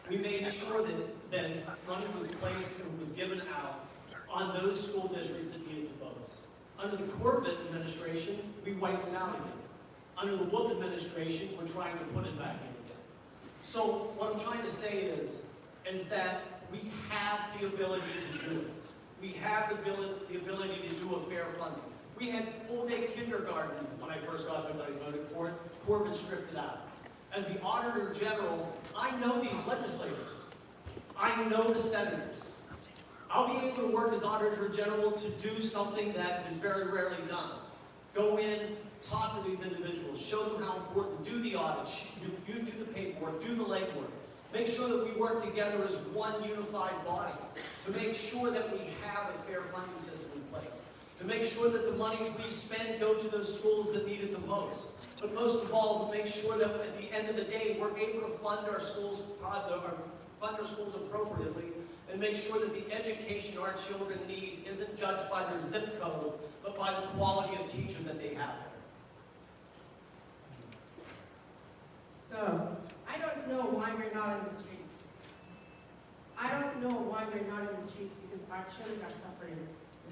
We made sure that money was placed and was given out on those school districts that needed the most. Under the Corbett administration, we wiped it out again. Under the Wolf administration, we're trying to put it back in again. So what I'm trying to say is that we have the ability to do it. We have the ability to do a fair funding. We had full-day kindergarten when I first got there, but I voted for it. Corbett stripped it out. As the Auditor General, I know these legislators. I know the senators. I'll be able to work as Auditor General to do something that is very rarely done. Go in, talk to these individuals, show them how important, do the audit, do the paperwork, do the legwork. Make sure that we work together as one unified body to make sure that we have a fair funding system in place. To make sure that the monies we spend go to those schools that need it the most. But most of all, to make sure that at the end of the day, we're able to fund our schools appropriately and make sure that the education our children need isn't judged by their zip code, but by the quality of teacher that they have there. So, I don't know why we're not in the streets. I don't know why we're not in the streets because our children are suffering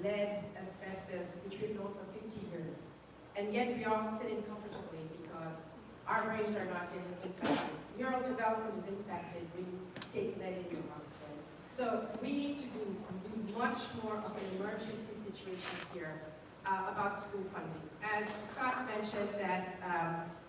lead, asbestos, which we've known for 50 years. And yet we are sitting comfortably because our brains are not getting impacted. Neural development is impacted when you take lead in your mouth. So we need to do much more of an emergency situation here about school funding. As Scott mentioned that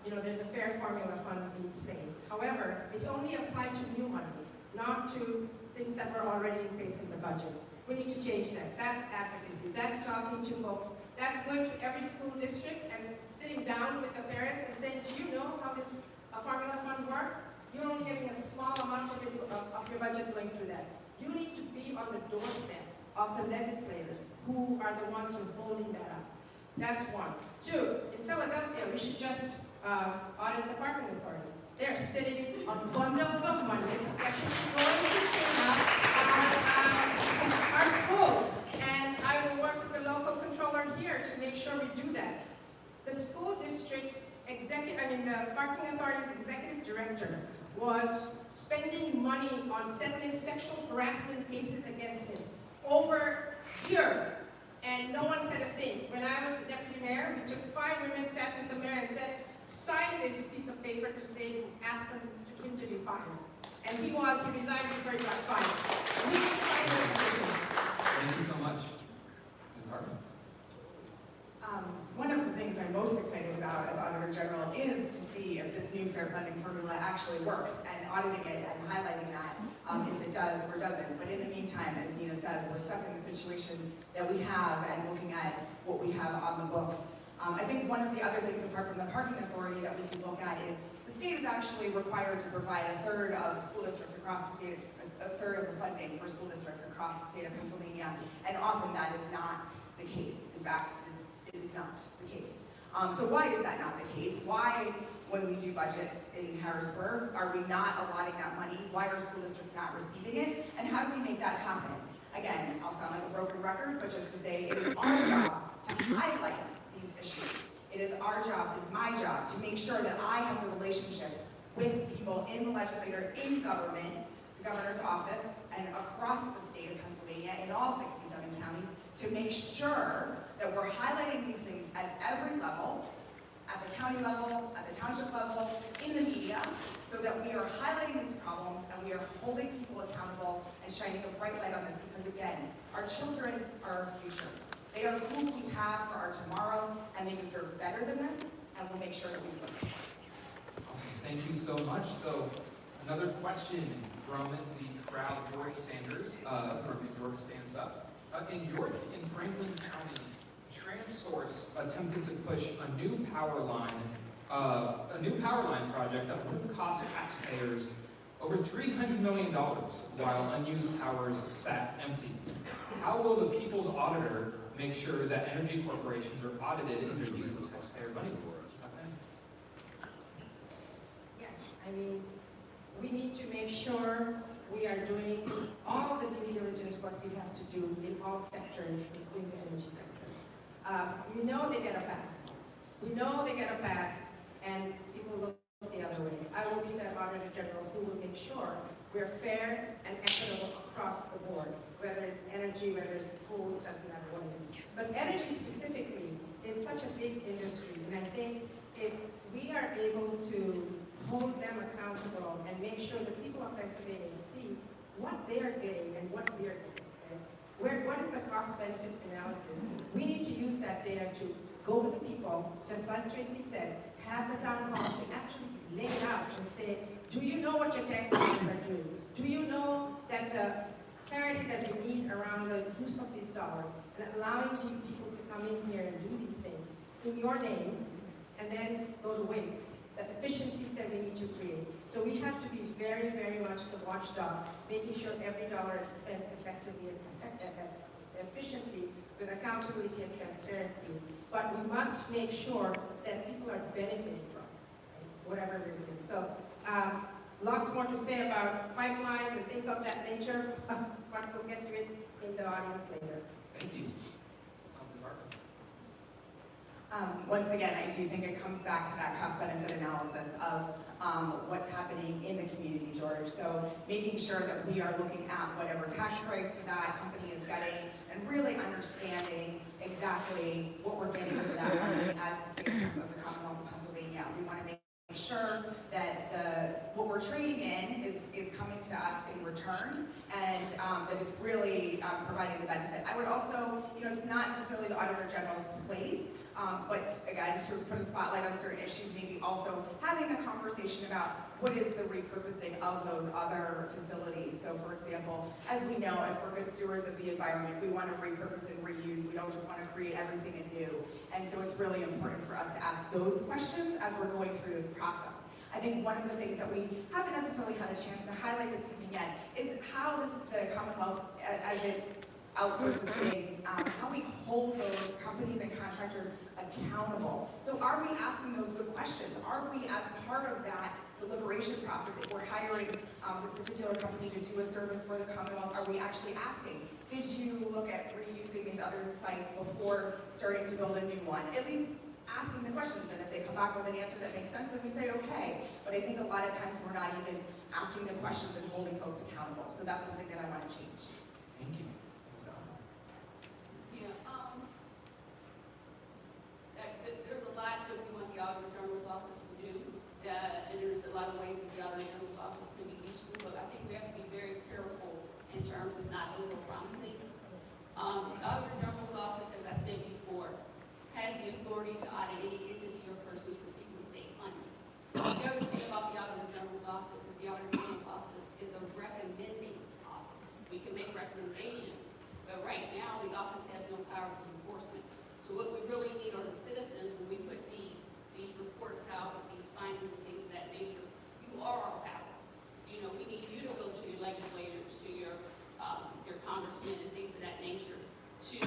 there's a fair formula fund in place. However, it's only applied to new monies, not to things that were already in place in the budget. We need to change that. That's advocacy. That's talking to folks. That's going to every school district and sitting down with the parents and saying, do you know how this formula fund works? You're only getting a small amount of your budget going through that. You need to be on the doorstep of the legislators who are the ones who are holding that up. That's one. Two, in Philadelphia, we should just audit the parking authority. They're sitting on bundles of money that should be going to clean up our schools. And I will work with the local controller here to make sure we do that. The school district's the parking authority's executive director was spending money on settling sexual harassment cases against him over years, and no one said a thing. When I was the deputy mayor, we took 5 women, sat with the mayor and said, sign this piece of paper to say, ask for him to be fired. And he resigned before he got fired. We need to find those positions. Thank you so much. Ms. Hartman. One of the things I'm most excited about as Auditor General is to see if this new fair funding formula actually works and auditing it and highlighting that if it does or doesn't. But in the meantime, as Nina says, we're stuck in the situation that we have and looking at what we have on the books. I think one of the other things apart from the parking authority that we can look at is the state is actually required to provide a third of school districts across the state, a third of the funding for school districts across the state of Pennsylvania, and often that is not the case. In fact, it is not the case. So why is that not the case? Why, when we do budgets in Harrisburg, are we not allotting that money? Why are school districts not receiving it? And how do we make that happen? Again, I'll sound like a broken record, but just to say it is our job to highlight these issues. It is our job, it's my job, to make sure that I have the relationships with people in the legislature, in government, the governor's office, and across the state of Pennsylvania, in all 67 counties, to make sure that we're highlighting these things at every level, at the county level, at the township level, in the media, so that we are highlighting these problems and we are holding people accountable and shining a bright light on this because, again, our children are our future. They are who we have for our tomorrow, and they deserve better than this, and we'll make sure that we do it. Awesome. Thank you so much. So, another question from the crowd, Joyce Sanders from York Stands Up. In York and Franklin County, TransSource attempted to push a new power line project that would have cost taxpayers over $300 million while unused towers sat empty. How will the People's Auditor make sure that energy corporations are audited in their use of taxpayer money? Yes, I mean, we need to make sure we are doing all the due diligence work we have to do in all sectors, including the energy sector. We know they get a pass. We know they get a pass, and people look the other way. I will be the Auditor General who will make sure we're fair and equitable across the board, whether it's energy, whether it's schools, doesn't matter what it is. But energy specifically is such a big industry, and I think if we are able to hold them accountable and make sure the people of Pennsylvania see what they are getting and what we are getting, okay? What is the cost-benefit analysis? We need to use that data to go to the people, just like Tracy said, have the town hall and actually lay it out and say, do you know what your taxpayers are doing? Do you know that the clarity that we need around the use of these dollars and allowing these people to come in here and do these things in your name and then go to waste? The efficiencies that we need to create. So we have to be very, very much the watchdog, making sure every dollar is spent effectively and efficiently with accountability and transparency. But we must make sure that people are benefiting from it, whatever we're doing. So lots more to say about pipelines and things of that nature, but we'll get to it in the audience later. Thank you. Once again, I do think it comes back to that cost-benefit analysis of what's happening in the community, George. So making sure that we are looking at whatever tax breaks that company is getting and really understanding exactly what we're getting for that money as the state, as the Commonwealth of Pennsylvania. We want to make sure that what we're trading in is coming to us in return, and that it's really providing the benefit. I would also, it's not necessarily the Auditor General's place, but again, to put a spotlight on certain issues, maybe also having a conversation about what is the repurposing of those other facilities. So for example, as we know, if we're good stewards of the environment, we want to repurpose and reuse. We don't just want to create everything anew. And so it's really important for us to ask those questions as we're going through this process. I think one of the things that we haven't necessarily had a chance to highlight this evening yet is how the Commonwealth, as it outsources things, how we hold those companies and contractors accountable. So are we asking those good questions? Are we, as part of that deliberation process, if we're hiring this particular company to do a service for the Commonwealth, are we actually asking, did you look at reusing these other sites before starting to build a new one? At least asking the questions, and if they come back with an answer that makes sense, then we say okay. But I think a lot of times we're not even asking the questions and holding folks accountable. So that's something that I want to change. Thank you. There's a lot that we want the Auditor General's office to do, and there's a lot of ways that the Auditor General's office can be useful, but I think we have to be very careful in terms of not over-promising. The Auditor General's office, as I said before, has the authority to audit any entity or persons receiving state funding. The other thing about the Auditor General's office is the Auditor General's office is a recommending office. We can make recommendations, but right now the office has no powers of enforcement. So what we really need are the citizens, when we put these reports out, these findings and things of that nature, you are our power. We need you to go to your legislators, to your congressmen and things of that nature to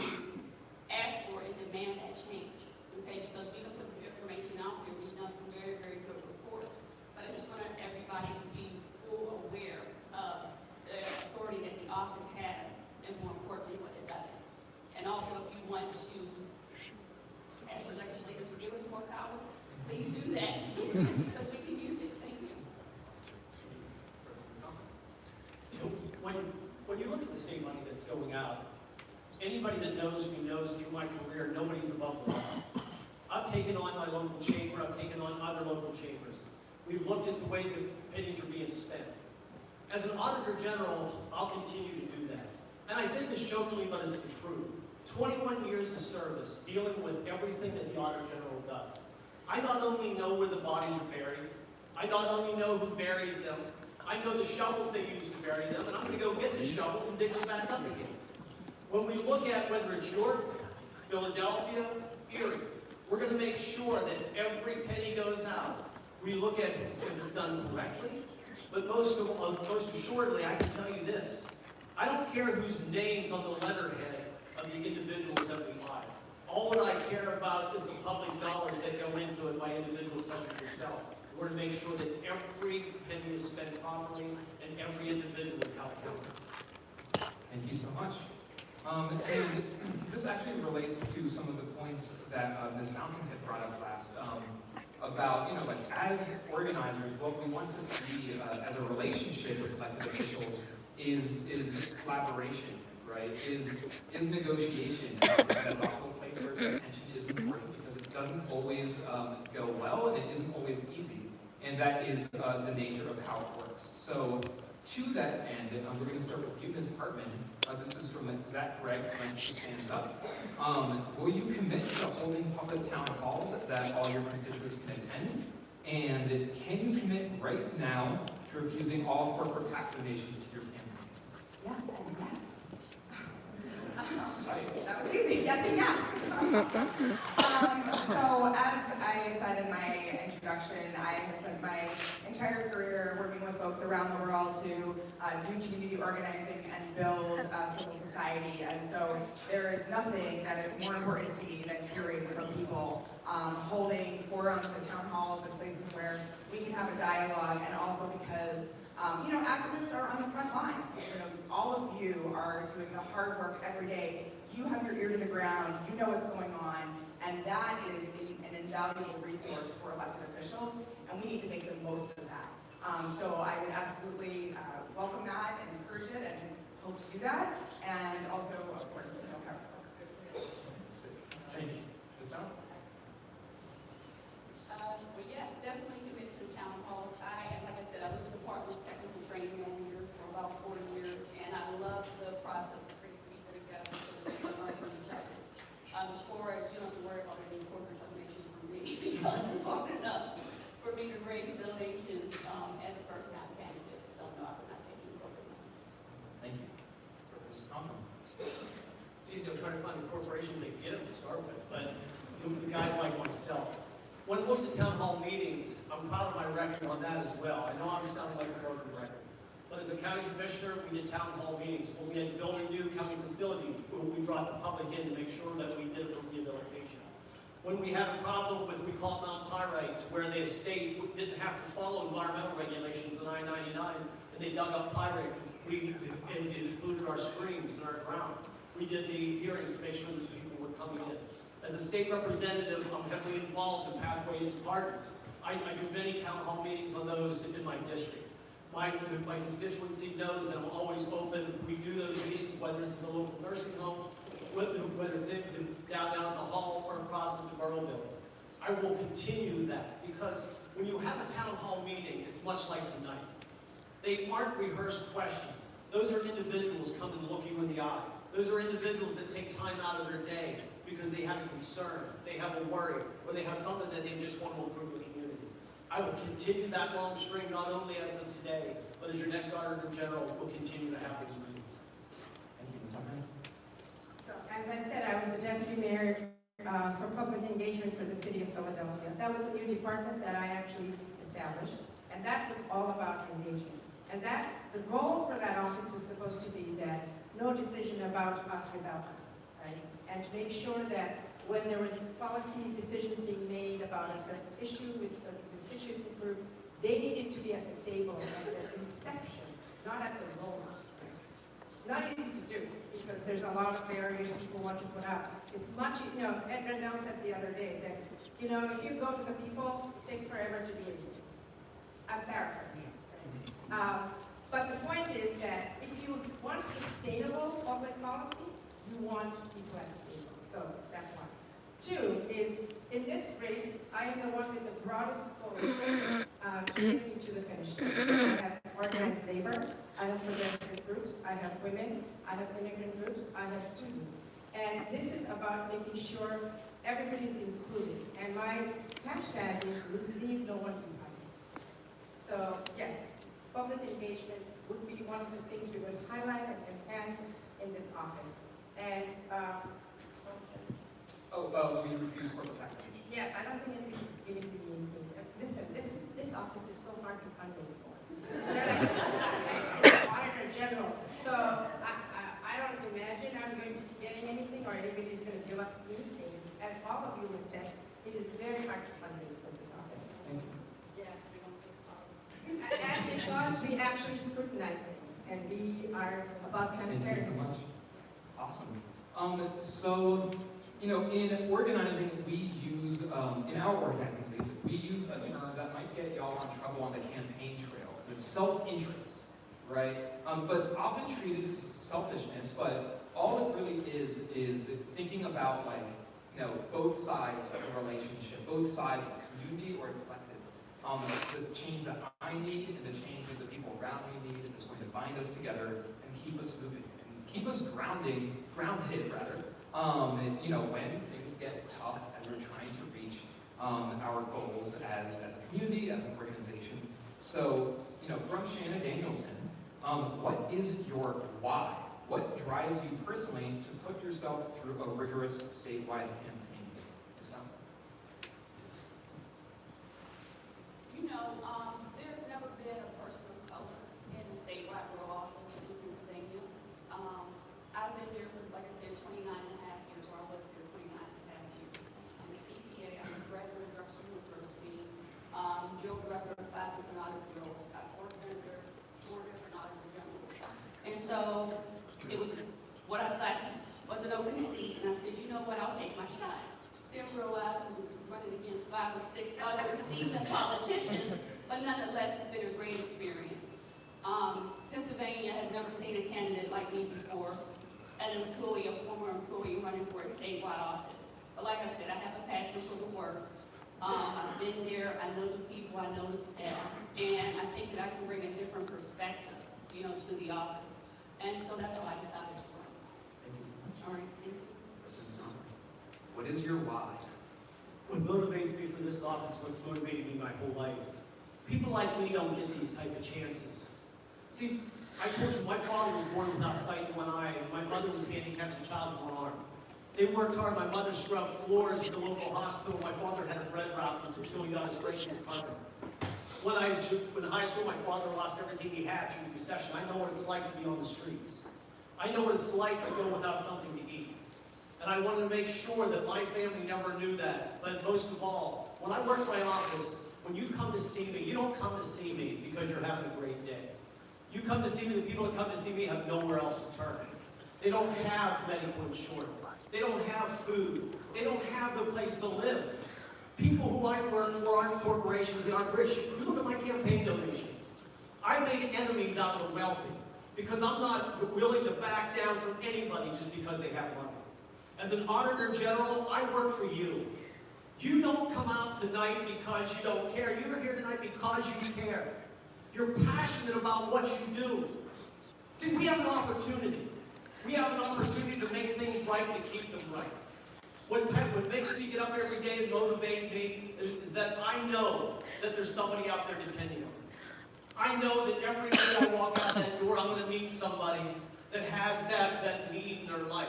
ask for and demand that change, okay? Because we don't put the information out there. We've done some very, very good reports. But I just want everybody to be full aware of the authority that the office has, and more importantly, what it doesn't. And also, if you want to ask your legislators to give us more power, please do that, because we can use it. Thank you. When you look at the state money that's going out, anybody that knows me knows through my career, nobody's above the law. I've taken on my local chamber, I've taken on other local chambers. We've looked at the way the pennies are being spent. As an Auditor General, I'll continue to do that. And I say this jokingly, but it's the truth. 21 years of service, dealing with everything that the Auditor General does. I not only know where the bodies are buried, I not only know who buried them, I know the shovels they used to bury them, and I'm going to go get the shovels and dig them back up again. When we look at whether it's your Philadelphia, Erie. We're going to make sure that every penny goes out. We look at if it's done correctly, but most assuredly, I can tell you this. I don't care whose name's on the letterhead of the individuals that we hire. All that I care about is the public dollars that go into it by individuals such as yourself. We're going to make sure that every penny is spent properly and every individual is held accountable. Thank you so much. And this actually relates to some of the points that Ms. Fountain had brought up last about, like as organizers, what we want to see as a relationship with elected officials is collaboration, right? Is negotiation. That's also a place where attention is important because it doesn't always go well and it isn't always easy. And that is the nature of how it works. So to that end, we're going to start with you, Ms. Hartman. This is from Zach Gregg from Stands Up. Will you commit to holding public town halls that all your constituents can attend? And can you commit right now to refusing all corporate PAC donations to your campaign? Yes and yes. That was easy. Yes and yes. So as I said in my introduction, I have spent my entire career working with folks around the world to do community organizing and build civil society. And so there is nothing that is more important to me than hearing from people, holding forums and town halls and places where we can have a dialogue, and also because activists are on the front lines. All of you are doing the hard work every day. You have your ear to the ground. You know what's going on, and that is an invaluable resource for elected officials, and we need to make the most of that. So I would absolutely welcome that and encourage it, and hope to do that. And also, of course, cover. Thank you. Ms. Fountain? Well, yes, definitely commit to town halls. Like I said, I was the department's technical training manager for about 4 years, and I love the process of bringing people together so that they can learn from each other. As far as you don't have to worry about any corporate donations from me, because it's often enough for me to raise donations as a first-time candidate. So no, I would not take any corporate money. Thank you. Ms. Fountain? It's easy to try to find the corporations that get them to start with, but the guys like myself. When it looks at town hall meetings, I'm proud of my record on that as well. I know I'm sounding like a broken record. But as a county commissioner, we did town hall meetings. When we had to build a new county facility, we brought the public in to make sure that we did it for rehabilitation. When we had a problem with, we call it Mount Pyrite, where the estate didn't have to follow environmental regulations in I-99, and they dug up pyrite, we included our streams and our ground. We did the hearings to make sure that people were coming in. As a state representative, I'm heavily involved in pathways to pardons. I do many town hall meetings on those in my district. My constituency knows that I'm always open. We do those meetings, whether it's in the local nursing home, whether it's down at the hall or across the borough building. I will continue that because when you have a town hall meeting, it's much like tonight. They aren't rehearsed questions. Those are individuals coming and look you in the eye. Those are individuals that take time out of their day because they have a concern, they have a worry, or they have something that they just want to improve the community. I will continue that long string, not only as of today, but as your next Auditor General, we'll continue to have those meetings. Thank you, Ms. Hartman. So, as I said, I was the deputy mayor for public engagement for the city of Philadelphia. That was a new department that I actually established, and that was all about engagement. And the goal for that office was supposed to be that no decision about us without us, right? And to make sure that when there was policy decisions being made about a certain issue with a certain constituency group, they needed to be at the table at the inception, not at the roll-up. Not easy to do, because there's a lot of barriers people want to put up. It's much, Ed Rendell said the other day that, if you go to the people, it takes forever to do it. I'm paraphrasing. But the point is that if you want sustainable public policy, you want people at the table. So that's one. 2 is, in this race, I am the one with the broadest coalition to get me to the finish line. So I have organized labor, I have progressive groups, I have women, I have immigrant groups, I have students. And this is about making sure everybody's included. And my hashtag is leave no one behind. So yes, public engagement would be one of the things we would highlight and enhance in this office. And We refuse corporate taxation. Yes, I don't think it would be listen, this office is so hard to fundraise for. They're like, Auditor General. So I don't imagine I'm going to be getting anything or anybody's going to give us anything. As all of you would attest, it is very hard to fundraise for this office. Thank you. Yeah, we don't get the And because we actually scrutinize things and we are about Thank you transparency. so much. Awesome. So, in organizing, we use, in our organizing at least, we use a term that might get y'all in trouble on the campaign trail. It's self-interest, right? But it's often treated as selfishness, but all it really is thinking about, both sides of a relationship, both sides of a community or a collective. The change that I need and the change that the people around me need, and it's going to bind us together and keep us moving and keep us grounded, when things get tough and we're trying to reach our goals as a community, as an organization. So, from Shanna Danielson, what is your why? What drives you personally to put yourself through a rigorous statewide campaign? There's never been a person of color in the statewide rural office in Pennsylvania. I've been here for, like I said, 29 and a half years, or I was here 29 and a half years. I'm a CPA, I'm a graduate of Drexel University, Guild Director of 5 different audit bureaus, got 4 different auditor generals. And so it was what I thought was an open seat, and I said, you know what, I'll take my shot. Didn't realize we were running against 5 or 6 other seasoned politicians, but nonetheless, it's been a great experience. Pennsylvania has never seen a candidate like me before, an employee, a former employee running for a statewide office. But like I said, I have a passion for the work. I've been there, I know the people, I know the staff, and I think that I can bring a different perspective, to the office. And so that's why I decided to run. Thank you so much. All right, thank you. What is your why? What motivates me for this office, what's motivated me my whole life. People like me don't get these type of chances. See, I told you, my father was born without sight in one eye, and my mother was handicapped as a child with one arm. They worked hard. My mother scrubbed floors at the local hospital. My father had a bread route until he got his break as a carpenter. When I was in high school, my father lost everything he had through the recession. I know what it's like to be on the streets. I know what it's like to go without something to eat. And I wanted to make sure that my family never knew that. But most of all, when I work in my office, when you come to see me, you don't come to see me because you're having a great day. You come to see me, the people that come to see me have nowhere else to turn. They don't have medical insurance. They don't have food. They don't have the place to live. People who I work for aren't corporations, they aren't rich. You look at my campaign donations. I make enemies out of the wealthy because I'm not willing to back down from anybody just because they have money. As an Auditor General, I work for you. You don't come out tonight because you don't care. You're here tonight because you care. You're passionate about what you do. See, we have an opportunity. We have an opportunity to make things right and keep them right. What makes me get up every day and motivate me is that I know that there's somebody out there depending on me. I know that every day I walk out that door, I'm going to meet somebody that has that need in their life.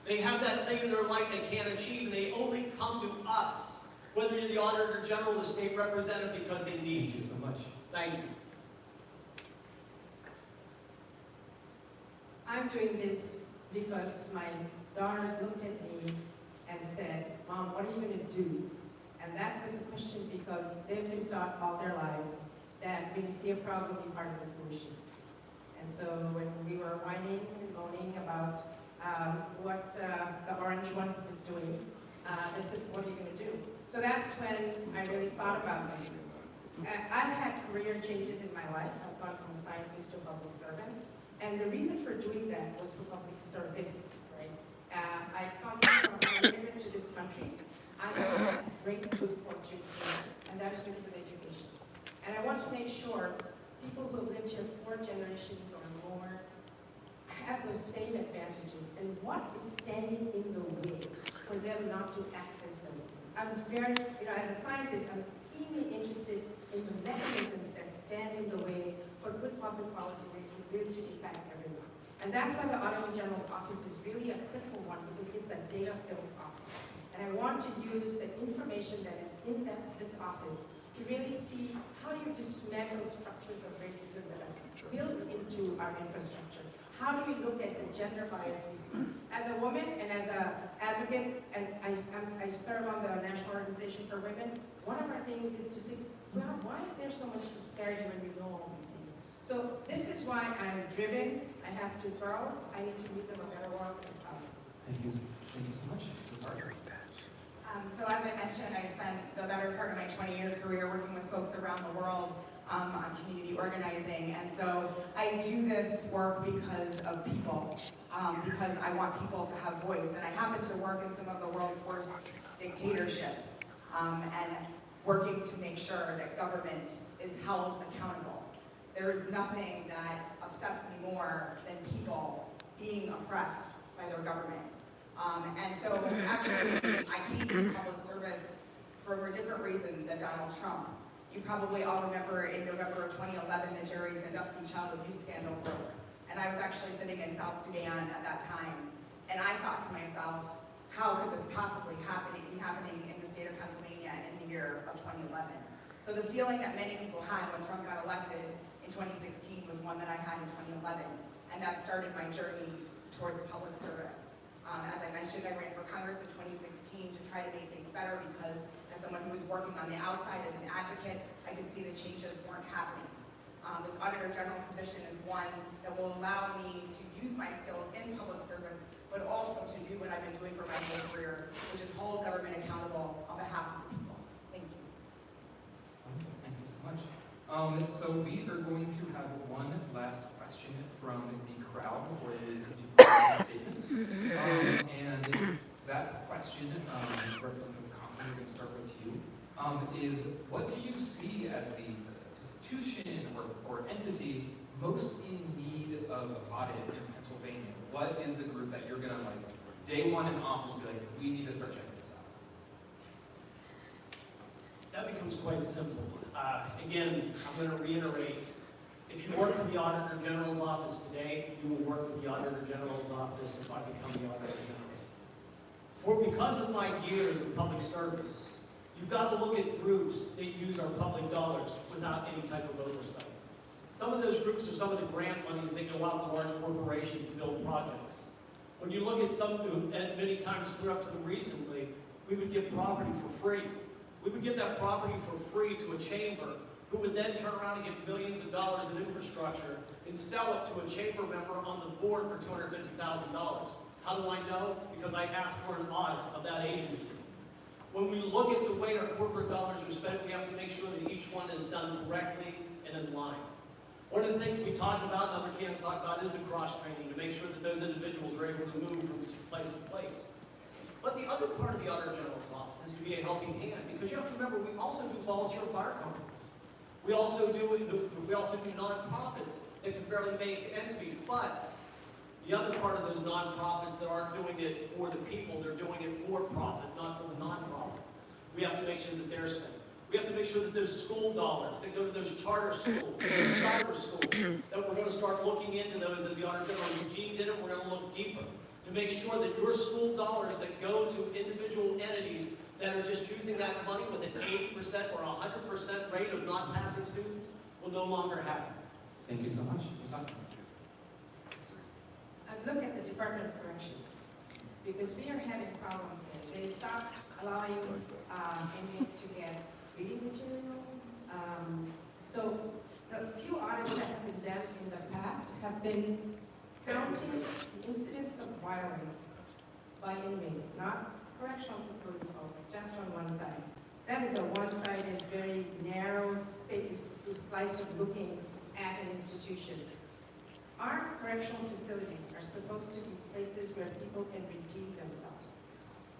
They have that thing in their life they can't achieve, and they only come to us, whether you're the Auditor General or the state representative, because they need you. Thank you so much. Thank you. I'm doing this because my daughters looked at me and said, Mom, what are you going to do? And that was the question because they've been taught all their lives that when you see a problem, be part of the solution. And so when we were whining and moaning about what the orange one was doing, this is what are you going to do? So that's when I really thought about this. I've had career changes in my life. I've gone from a scientist to a public servant. And the reason for doing that was for public service, right? I come from an immigrant to this country. I'm a great good fortune here, and that is because of education. And I want to make sure people who have lived here 4 generations or more have those same advantages. And what is standing in the way for them not to access those things? I'm very, as a scientist, I'm keenly interested in the mechanisms that stand in the way for good public policy making really to impact everyone. And that's why the Auditor General's office is really a critical one because it's a data-filled office. And I want to use the information that is in this office to really see how do you dismantle structures of racism that are built into our infrastructure. How do we look at the gender bias we see? As a woman and as an advocate, and I serve on the National Organization for Women, one of our things is to say, well, why is there so much disparity when we know all these things? So this is why I'm driven. I have 2 girls. I need to leave them a better world. Thank you so much. Ms. Hart. So as I mentioned, I spent the better part of my 20-year career working with folks around the world on community organizing. And so I do this work because of people, because I want people to have voice. And I happen to work in some of the world's worst dictatorships and working to make sure that government is held accountable. There is nothing that upsets me more than people being oppressed by their government. And so actually, I came to public service for a different reason than Donald Trump. You probably all remember in November of 2011, the Jerry Sandusky child abuse scandal broke. And I was actually sitting in South Sudan at that time. And I thought to myself, how could this possibly be happening in the state of Pennsylvania in the year of 2011? So the feeling that many people had when Trump got elected in 2016 was one that I had in 2011. And that started my journey towards public service. As I mentioned, I ran for Congress in 2016 to try to make things better because as someone who was working on the outside as an advocate, I could see the changes weren't happening. This Auditor General position is one that will allow me to use my skills in public service, but also to do what I've been doing for my whole career, which is hold government accountable on behalf of the people. Thank you. Thank you so much. So we are going to have one last question from the crowd before they do statements. And that question, Representative Compton, we're going to start with you, is what do you see as the institution or entity most in need of audit in Pennsylvania? What is the group that you're going to, like, day one in office, be like, we need to start checking this out? That becomes quite simple. Again, I'm going to reiterate, if you work for the Auditor General's office today, you will work for the Auditor General's office if I become the Auditor General. Because of my years in public service, you've got to look at groups that use our public dollars without any type of oversight. Some of those groups are some of the grant monies that go out to large corporations to build projects. When you look at some, and many times clear up to them recently, we would give property for free. We would give that property for free to a chamber who would then turn around and get millions of dollars in infrastructure and sell it to a chamber member on the board for $250,000. How do I know? Because I asked for an audit of that agency. When we look at the way our corporate dollars are spent, we have to make sure that each one is done correctly and in line. One of the things we talk about, and other candidates talk about, is the cross-training to make sure that those individuals are able to move from place to place. But the other part of the Auditor General's office is to be a helping hand, because you have to remember, we also do volunteer fire companies. We also do nonprofits that can barely make ends meet. But the other part of those nonprofits that aren't doing it for the people, they're doing it for profit, not for the nonprofit. We have to make sure that they're spent. We have to make sure that those school dollars that go to those charter schools, those cyber schools, that we're going to start looking into those as the Auditor General Eugene did it. We're going to look deeper to make sure that your school dollars that go to individual entities that are just using that money with an 80% or 100% rate of not passing students will no longer happen. Thank you so much. I look at the Department of Corrections because we are having problems there. They stopped allowing inmates to get reading material. So the few audits that have been done in the past have been counting incidents of violence by inmates, not correctional facility folks, just on one side. That is a one-sided, very narrow space, slice of looking at an institution. Our correctional facilities are supposed to be places where people can redeem themselves.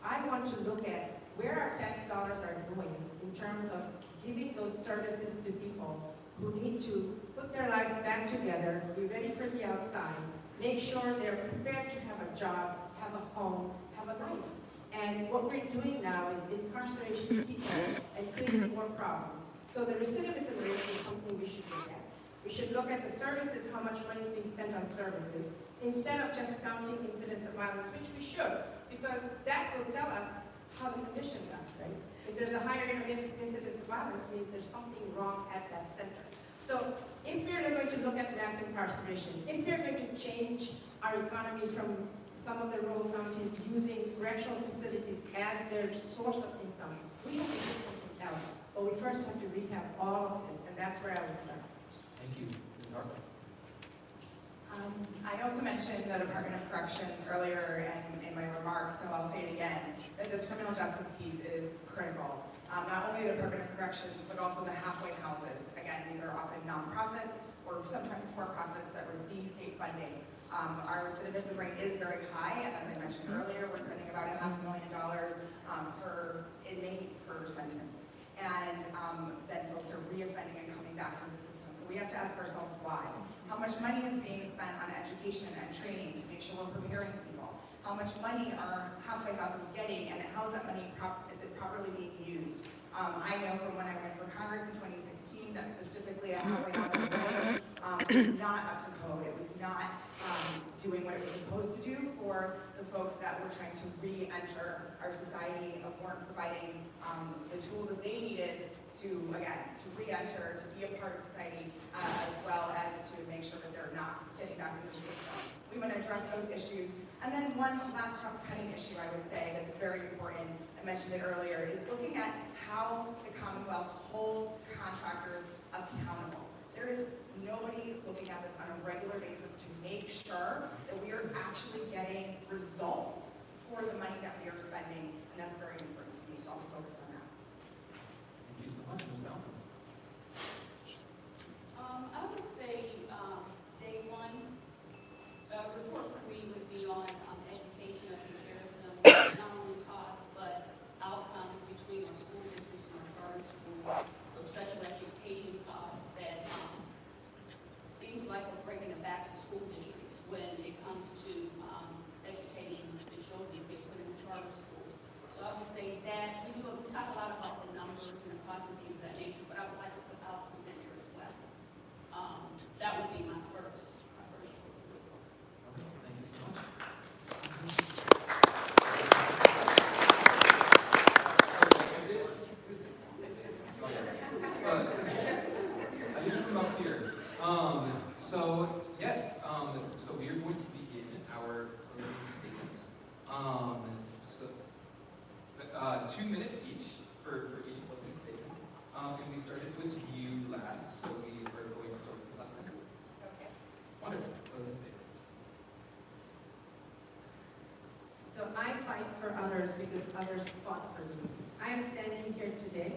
I want to look at where our tax dollars are going in terms of giving those services to people who need to put their lives back together, be ready for the outside, make sure they're prepared to have a job, have a home, have a life. And what we're doing now is incarcerating people and creating more problems. So the recidivism rate is something we should look at. We should look at the services, how much money is being spent on services, instead of just counting incidents of violence, which we should, because that will tell us how the conditions are, right? If there's a higher incidence of violence, means there's something wrong at that center. So if we're going to look at mass incarceration, if we're going to change our economy from some of the rural counties using correctional facilities as their source of income, we have to do something else. But we first have to recap all of this, and that's where I would start. Thank you. Ms. Harper. I also mentioned the Department of Corrections earlier in my remarks, so I'll say it again, that this criminal justice piece is critical. Not only the Department of Corrections, but also the halfway houses. Again, these are often nonprofits or sometimes for-profits that receive state funding. Our recidivism rate is very high, and as I mentioned earlier, we're spending about $500,000 per inmate per sentence. And then folks are reoffending and coming back into the system. So we have to ask ourselves why. How much money is being spent on education and training to make sure we're preparing people? How much money are halfway houses getting, and how is that money is it properly being used? I know from when I went for Congress in 2016 that specifically a halfway house was not up to code. It was not doing what it was supposed to do for the folks that were trying to re-enter our society and weren't providing the tools that they needed to, again, to re-enter, to be a part of society, as well as to make sure that they're not getting back into the system. We want to address those issues. And then one last cross-cutting issue I would say that's very important, I mentioned it earlier, is looking at how the Commonwealth holds contractors accountable. There is nobody looking at this on a regular basis to make sure that we are actually getting results for the money that we are spending, and that's very important to me, so I'll be focused on that. Thank you so much, Ms. Dalton. I would say day one, a report for me would be on education and comparison, not only costs, but outcomes between our school districts and our charter schools, the special education costs that seems like we're bringing it back to school districts when it comes to educating the children they put in the charter schools. So I would say that we talk a lot about the numbers and the costs and things of that nature, but I would like to put outcomes in there as well. That would be my first choice. Okay, thank you so much. I just come up here. So yes, so we are going to begin our closing statements. So 2 minutes each for each closing statement. And we started with you last, so we are going to start with the second. Okay. Wonderful. Closing statements. So I fight for others because others fought for me. I am standing here today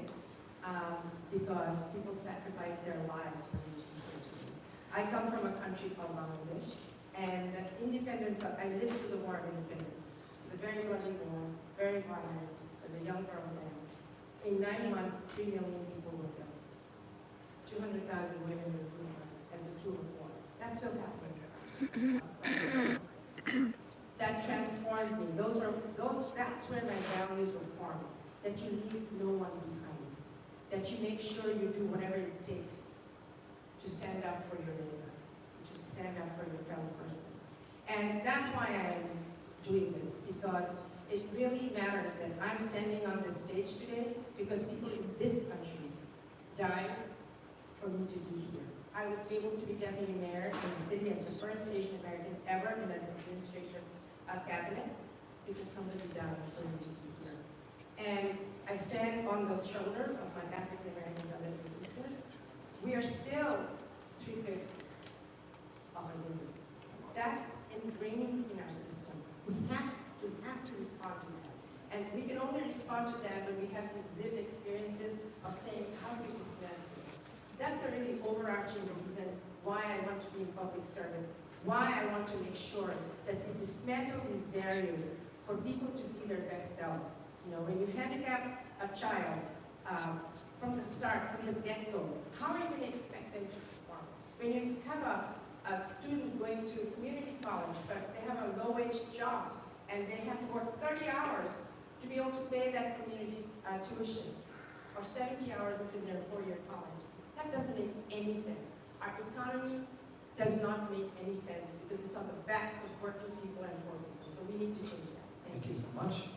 because people sacrificed their lives for me to be here today. I come from a country called Bangladesh, and independence, I lived through the War of Independence. It was a very bloody war, very violent, as a young girl then. In 9 months, 3 million people were killed. 200,000 women were brutalized as a tool of war. That's still happening. That transformed me. That's where my values were formed. That you leave no one behind. That you make sure you do whatever it takes to stand up for your neighbor, to stand up for your fellow person. And that's why I'm doing this, because it really matters that I'm standing on this stage today because people in this country died for me to be here. I was able to be deputy mayor in the city as the first Asian American ever in an administration cabinet because somebody died for me to be here. And I stand on those shoulders of my African American brothers and sisters. We are still 3/5 of a women. That's ingrained in our system. We have to respond to that. And we can only respond to that when we have these lived experiences of saying, how do we dismantle this? That's the really overarching reason why I want to be in public service, why I want to make sure that we dismantle these barriers for people to be their best selves. You know, when you handicap a child from the start, from the get-go, how are you going to expect them to perform? When you have a student going to community college, but they have a low-wage job, and they have to work 30 hours to be able to pay that community tuition, or 70 hours if in their 4-year college. That doesn't make any sense. Our economy does not make any sense because it's on the backs of working people and poor people. So we need to change that. Thank you so much.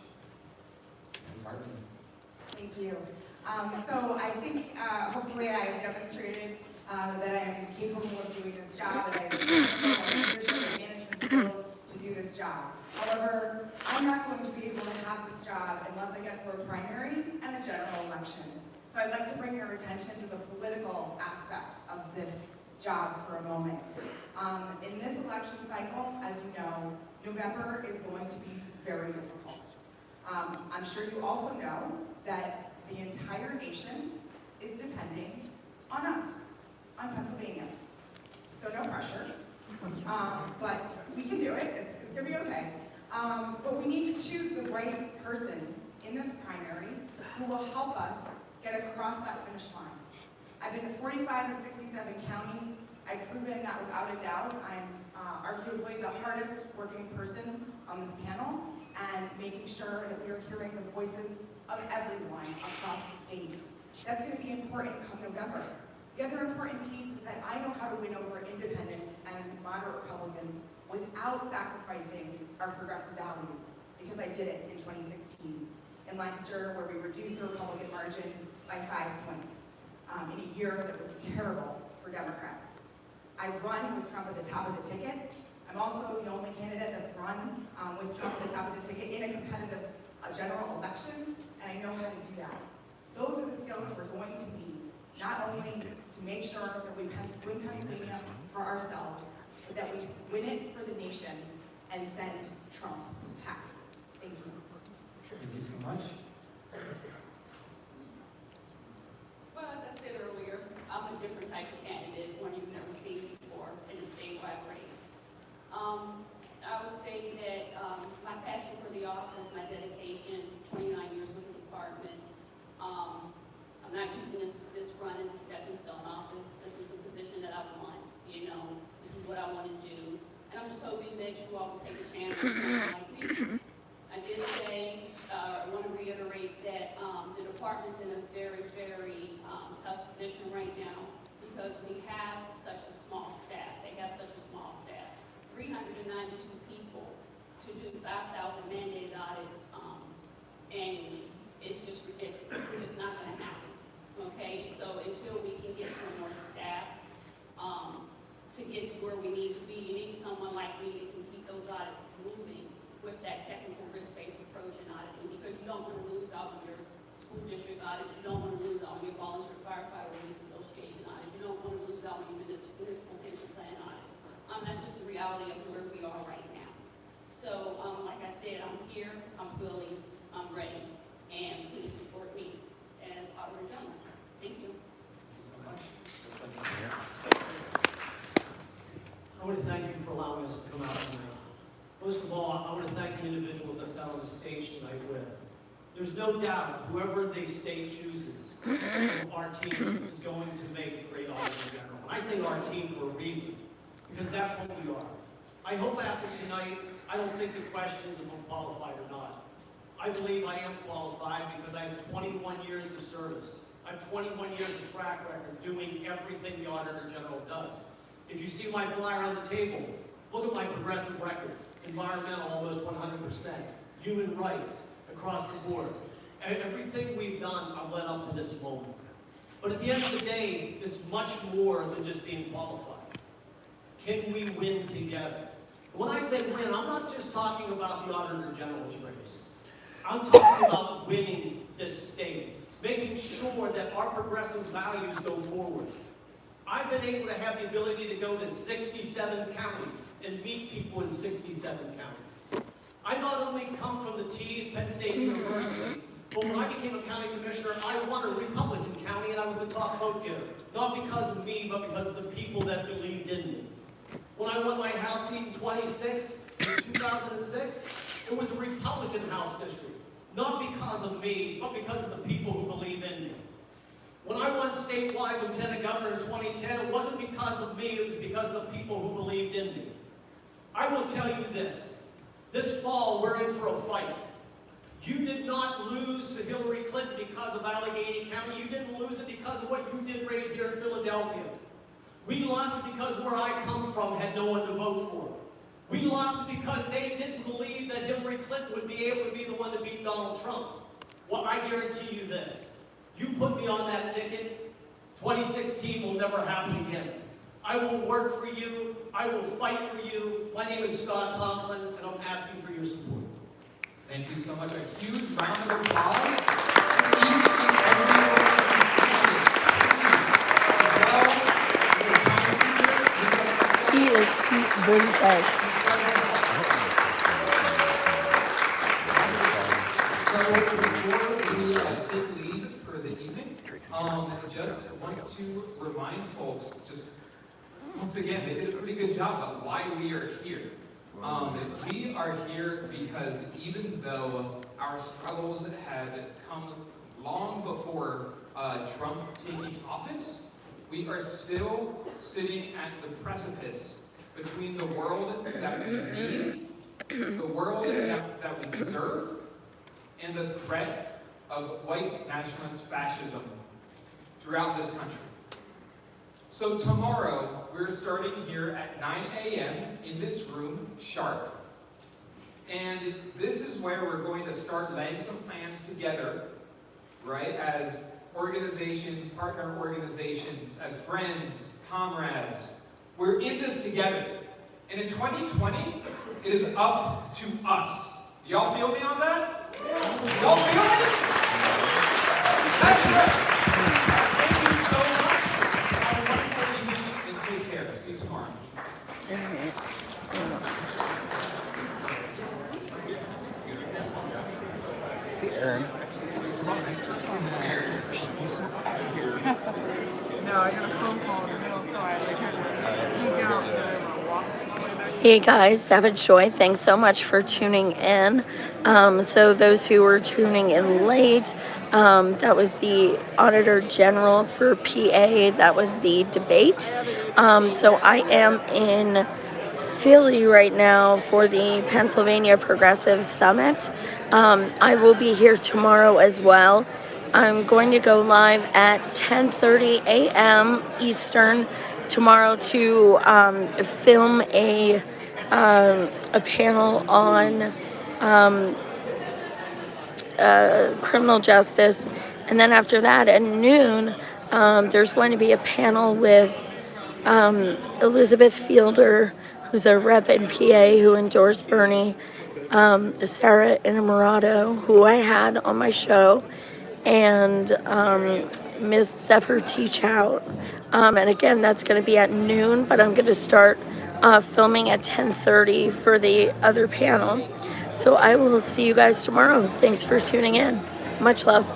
So I think hopefully I've demonstrated that I'm capable of doing this job, that I have the technical leadership and management skills to do this job. However, I'm not going to be able to have this job unless I get through a primary and a general election. So I'd like to bring your attention to the political aspect of this job for a moment. In this election cycle, as you know, November is going to be very difficult. I'm sure you also know that the entire nation is depending on us, on Pennsylvania. So no pressure, but we can do it, it's gonna be okay. But we need to choose the right person in this primary who will help us get across that finish line. I've been to 45 to 67 counties. I've proven that without a doubt, I'm arguably the hardest working person on this panel, and making sure that we are hearing the voices of everyone across the state. That's going to be important come November. The other important piece is that I know how to win over independents and moderate Republicans without sacrificing our progressive values, because I did it in 2016 in Lancaster, where we reduced the Republican margin by 5 points in a year that was terrible for Democrats. I've run with Trump at the top of the ticket. I'm also the only candidate that's run with Trump at the top of the ticket in a competitive general election, and I know how to do that. Those are the skills we're going to need, not only to make sure that we win Pennsylvania for ourselves, but that we win it for the nation and send Trump packing. Thank you. Thank you so much. Well, as I said earlier, I'm a different type of candidate, one you've never seen before in a statewide race. I would say that my passion for the office, my dedication, 29 years with the department, I'm not using this run as a stepping stone office. This is the position that I want. You know, this is what I want to do. And I'm just hoping that you all will take a chance on someone like me. I did say, I want to reiterate that the department's in a very, very tough position right now because we have such a small staff. They have such a small staff. 392 people to do 5,000 mandated audits annually. It's just ridiculous. It's not going to happen. Okay, so until we can get some more staff to get to where we need to be, you need someone like me that can keep those audits moving with that technical risk-based approach in auditing, because you don't want to lose all of your school district audits, you don't want to lose all of your volunteer firefighter relief association audits, you don't want to lose all of your municipal pension plan audits. That's just the reality of where we are right now. So, like I said, I'm here, I'm willing, I'm ready, and please support me as Auditor General. Thank you. Thank you so much. I want to thank you for allowing us to come out tonight. Most of all, I want to thank the individuals I've sat on the stage tonight with. There's no doubt whoever the state chooses, our team is going to make a great Auditor General. And I say our team for a reason, because that's what we are. I hope after tonight, I don't think the question is if I'm qualified or not. I believe I am qualified because I have 21 years of service. I have 21 years of track record doing everything the Auditor General does. If you see my flyer on the table, look at my progressive record. Environmental, almost 100%. Human rights, across the board. Everything we've done led up to this moment. But at the end of the day, it's much more than just being qualified. Can we win together? When I say win, I'm not just talking about the Auditor General's race. I'm talking about winning this state, making sure that our progressive values go forward. I've been able to have the ability to go to 67 counties and meet people in 67 counties. I not only come from the T at Penn State University, but when I became a county commissioner, I won a Republican county and I was the top vote getter. Not because of me, but because of the people that believed in me. When I won my House seat in 26, in 2006, it was a Republican House district. Not because of me, but because of the people who believe in me. When I won statewide lieutenant governor in 2010, it wasn't because of me, it was because of the people who believed in me. I will tell you this fall we're in for a fight. You did not lose to Hillary Clinton because of Allegheny County. You didn't lose it because of what you did right here in Philadelphia. We lost it because where I come from had no one to vote for. We lost it because they didn't believe that Hillary Clinton would be able to be the one to beat Donald Trump. Well, I guarantee you this. You put me on that ticket, 2016 will never happen again. I will work for you. I will fight for you. My name is Scott Conklin, and I'm asking for your support. Thank you so much. A huge round of applause for each and every one of these candidates. He is Pete Buttigieg. So before we take leave for the evening, just want to remind folks, just once again, they did a pretty good job of why we are here. We are here because even though our struggles had come long before Trump taking office, we are still sitting at the precipice between the world that we need, the world that we deserve, and the threat of white nationalist fascism throughout this country. So tomorrow, we're starting here at 9 a.m. in this room, sharp. And this is where we're going to start laying some plans together, right, as organizations, partner organizations, as friends, comrades. We're in this together. And in 2020, it is up to us. Do y'all feel me on that? Y'all feel me? That's right. Thank you so much. Have a wonderful evening and take care. See you tomorrow. See Aaron. No, I got a phone call in the middle, so I had to sneak out and then I walk all the way back. Hey guys, Savage Joy, thanks so much for tuning in. So those who were tuning in late, that was the Auditor General for PA, that was the debate. So I am in Philly right now for the Pennsylvania Progressive Summit. I will be here tomorrow as well. I'm going to go live at 10:30 a.m. Eastern tomorrow to film a panel on criminal justice, and then after that at noon there's going to be a panel with Elizabeth Fielder, who's a rep in PA who endorsed Bernie, Sarah Innamorato, who I had on my show, and Ms. Sefer Teachout. And again, that's going to be at noon, but I'm going to start filming at 10:30 for the other panel. So I will see you guys tomorrow. Thanks for tuning in. Much love.